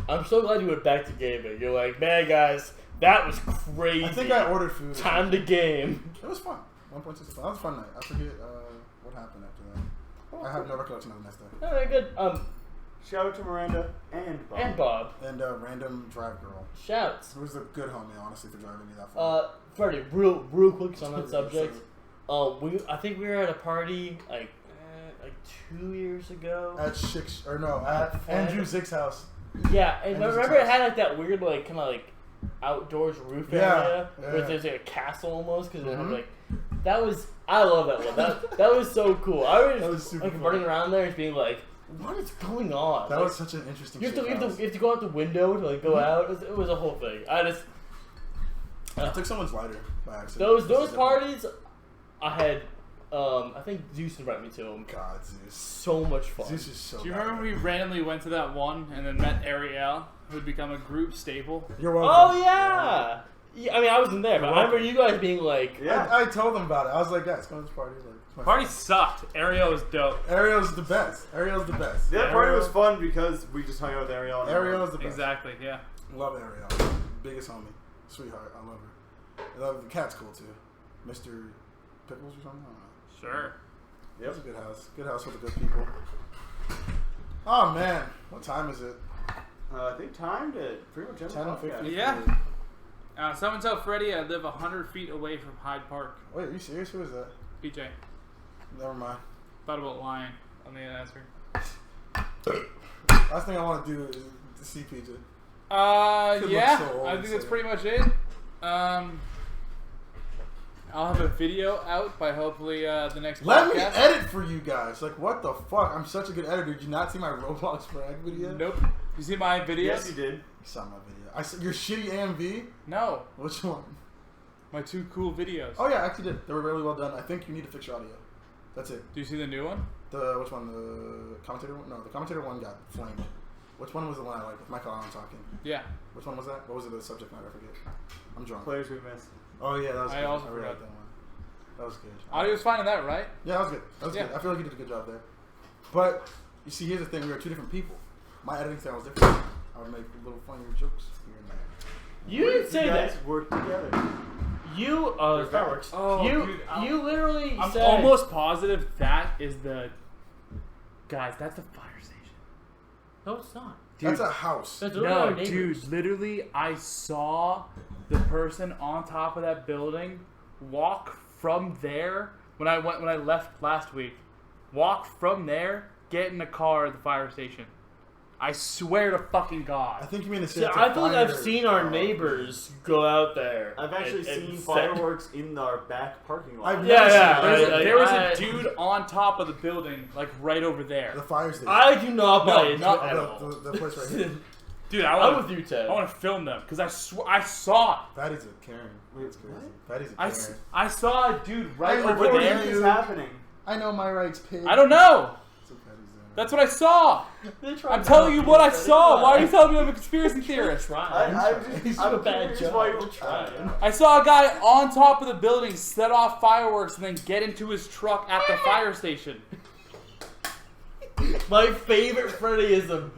I'm so glad you went back to gaming. You're like, man, guys, that was crazy. I think I ordered food. Time to game. It was fun. 1.6 was fun. That was a fun night. I forget what happened after that. Oh, I have no recollection of the next day. All right, good. Shout out to Miranda and Bob. And Bob. And Random Drive Girl. Shouts. It was a good homie, honestly, for driving me that far. Freddie, real quick on that subject. I think we were at a party like 2 years ago. At Andrew Zick's house. Yeah, and remember it had like that weird like kind of like outdoors roof area where there's like a castle almost because I love that one. That was so cool. I was like running around there and being like, what is going on? That was such an interesting. You have to go out the window to like go out. It was a whole thing. I took someone's lighter by accident. Those parties, I had. I think Zeus invited me to them. God, Zeus. So much fun. Zeus is so. Do you remember we randomly went to that one and then met Ariel, who had become a group staple? You're welcome. Oh yeah. Yeah, I mean, I wasn't there, but I remember you guys being like, yeah. I told them about it. I was like, guys, come to this party. Like, Party sucked. Ariel was dope. Ariel's the best. That party was fun because we just hung out with Ariel. Ariel's the best. Exactly, yeah. Love Ariel. Biggest homie. Sweetheart. I love her. I love the cat's cool too. Mr. Pickles or something? I don't know. Sure. Yep. It's a good house. Good house with the good people. Oh man. What time is it? I think time to pretty much end the podcast. 10:50. Yeah. Someone tell Freddie I live 100 feet away from Hyde Park. Wait, are you serious? Who is that? BJ. Never mind. Thought about lying on the answer. Last thing I want to do is to see PJ. Yeah. So I think that's pretty much it. I'll have a video out by hopefully the next Let podcast. me edit for you guys. Like, what the fuck? I'm such a good editor. Did you not see my Roblox frag video? Nope. You see my videos? Yes, you did. You saw my video. I saw your shitty AMV? No. Which one? My 2 cool videos. Oh, yeah, I actually did. They were really well done. I think you need to fix your audio. That's it. Do you see the new one? Which one? The commentator one? No, the commentator one got flamed. Which one was the one I liked with Michael Allen talking? Yeah. Which one was that? What was it? The subject matter? I forget. I'm drunk. Players we missed. Oh, yeah, that was good. I also really forgot. liked that one. That was good. Audio was fine in that, right? Yeah, that was good. That was good. I feel like you did a good job there. But, you see, here's the thing. We were 2 different people. My editing style was different. I would make little funny jokes here and there. You didn't say that. You guys work together. You, fireworks. Oh, dude, you literally I'm said. almost positive that is the. Guys, that's the fire station. No, it's not. Dude, That's a house. That's literally our no, neighbors. dude, literally, I saw the person on top of that building walk from there when I left last week. Walk from there, get in the car at the fire station. I swear to fucking I God. think you mean to say See, it's a I feel like I've fire- seen our neighbors go out there. I've actually and seen set- fireworks in our back parking lot. I've Yeah, never yeah. seen There was I- a dude on top of the building, like right over the there. fire station. I do not buy No, into not it at all. the place right here. Dude, I'm with you, Ted. I want to film them because I saw it. Fatty's a Karen. It's crazy. Fatty's a I, Karen. I saw a dude right Hey, over what What the the hell heck there. is happening? I know my rights, pig. I don't know. That's what Fatty's doing. That's what I saw. They're trying I'm to telling help you what I Freddy. saw. Why are you telling me I'm a conspiracy theorist? Trying. He's I'm doing a bad curious job. why you're We're trying. I saw a guy on top of the building set off fireworks and then get into his truck at the fire station. My favorite Freddyism.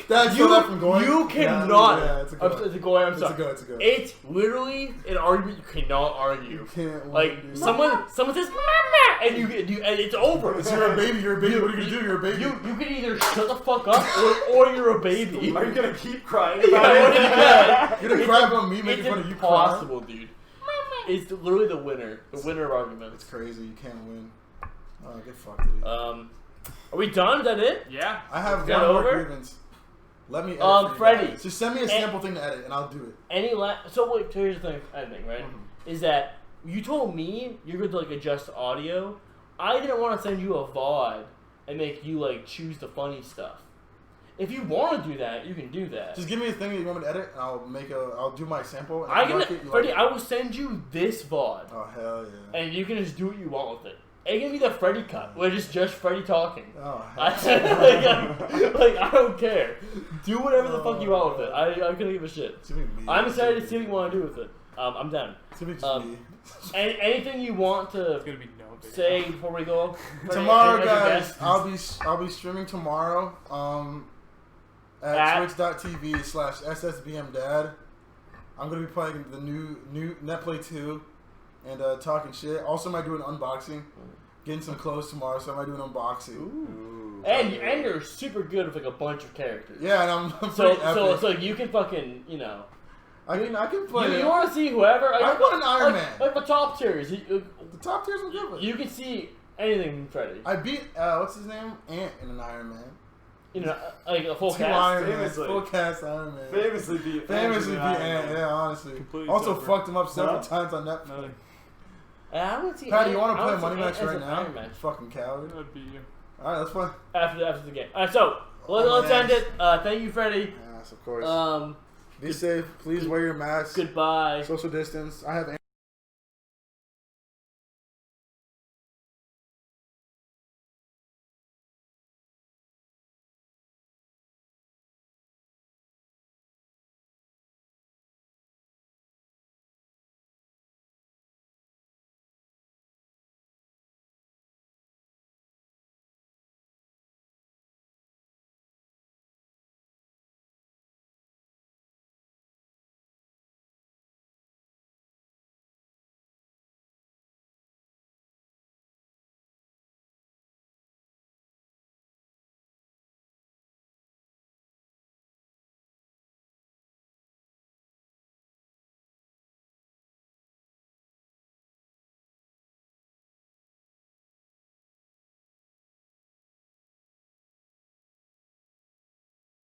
That's so that from going. You cannot. Yeah, it's a go. It's a go. I'm It's sorry. a go. It's a go. It's literally an argument you cannot argue. You can't. win, Like dude. someone says "Mama," and you and it's over. It's you're a baby. You're a baby. What are you gonna do? You're a baby. You can either shut the fuck up or you're a baby. Are you gonna keep crying Yeah, about what do you it? got? You're gonna cry about me making It's fun of you impossible, dude. It's literally the winner. The winner of arguments. It's crazy. You can't win. Oh, get fucked, dude. Are we done? Is that it? Yeah. I have is that one more over? grievance. Let me edit for you Freddy. guys. Just send me a sample thing to edit, and I'll do it. Any so wait, here's the thing. I think right is that you told me you're going to like adjust audio. I didn't want to send you a VOD and make you like choose the funny stuff. If you want to do that, you can do that. Just give me a thing that you want me to edit, and I'll do my sample. And I if you can, like it, you Freddie. like I will send you this VOD, it. Oh hell yeah. and you can just do what you want with it. It can be the Freddy cut, where it's just Freddy talking. Oh I, hell. like, I don't care. Do whatever the fuck you want with it. I couldn't give a shit. It's gonna be me. I'm excited to see what you want to do with it. I'm down. It's gonna be just me. Anything you want to It's gonna be no video. say before we go? Tomorrow, As a guys, guest? I'll be streaming tomorrow. At twitch.tv/ssbmdad. I'm gonna be playing the new Netplay 2 and talking shit. Also, might do an unboxing. Getting some clothes tomorrow, so I might do an unboxing. Ooh. And you're super good with like a bunch of characters. Yeah, and I'm So pretty epic. so you can fucking I can play. You want to see whoever? I want an Iron Man. Like the top tiers. The top tiers I'm good with. You can see anything from Freddy. I beat what's his name? Ant in an Iron Man. Like a full Two cast. Iron Man, famously. full cast Iron Man. Famously beat Ant. Yeah, honestly. Completely Also separate. fucked him up several Huh? times on Netflix. Nothing. I want to see. Patty, you want to I play wanna Money see Match Ant as right an now? Iron Man. Fucking coward. That'd be you. All right, let's play. After the game. Alright, so Oh, let's end it. Thank you, Freddy. Yes, of course. Be safe. Please wear your mask. Goodbye. Social distance. I have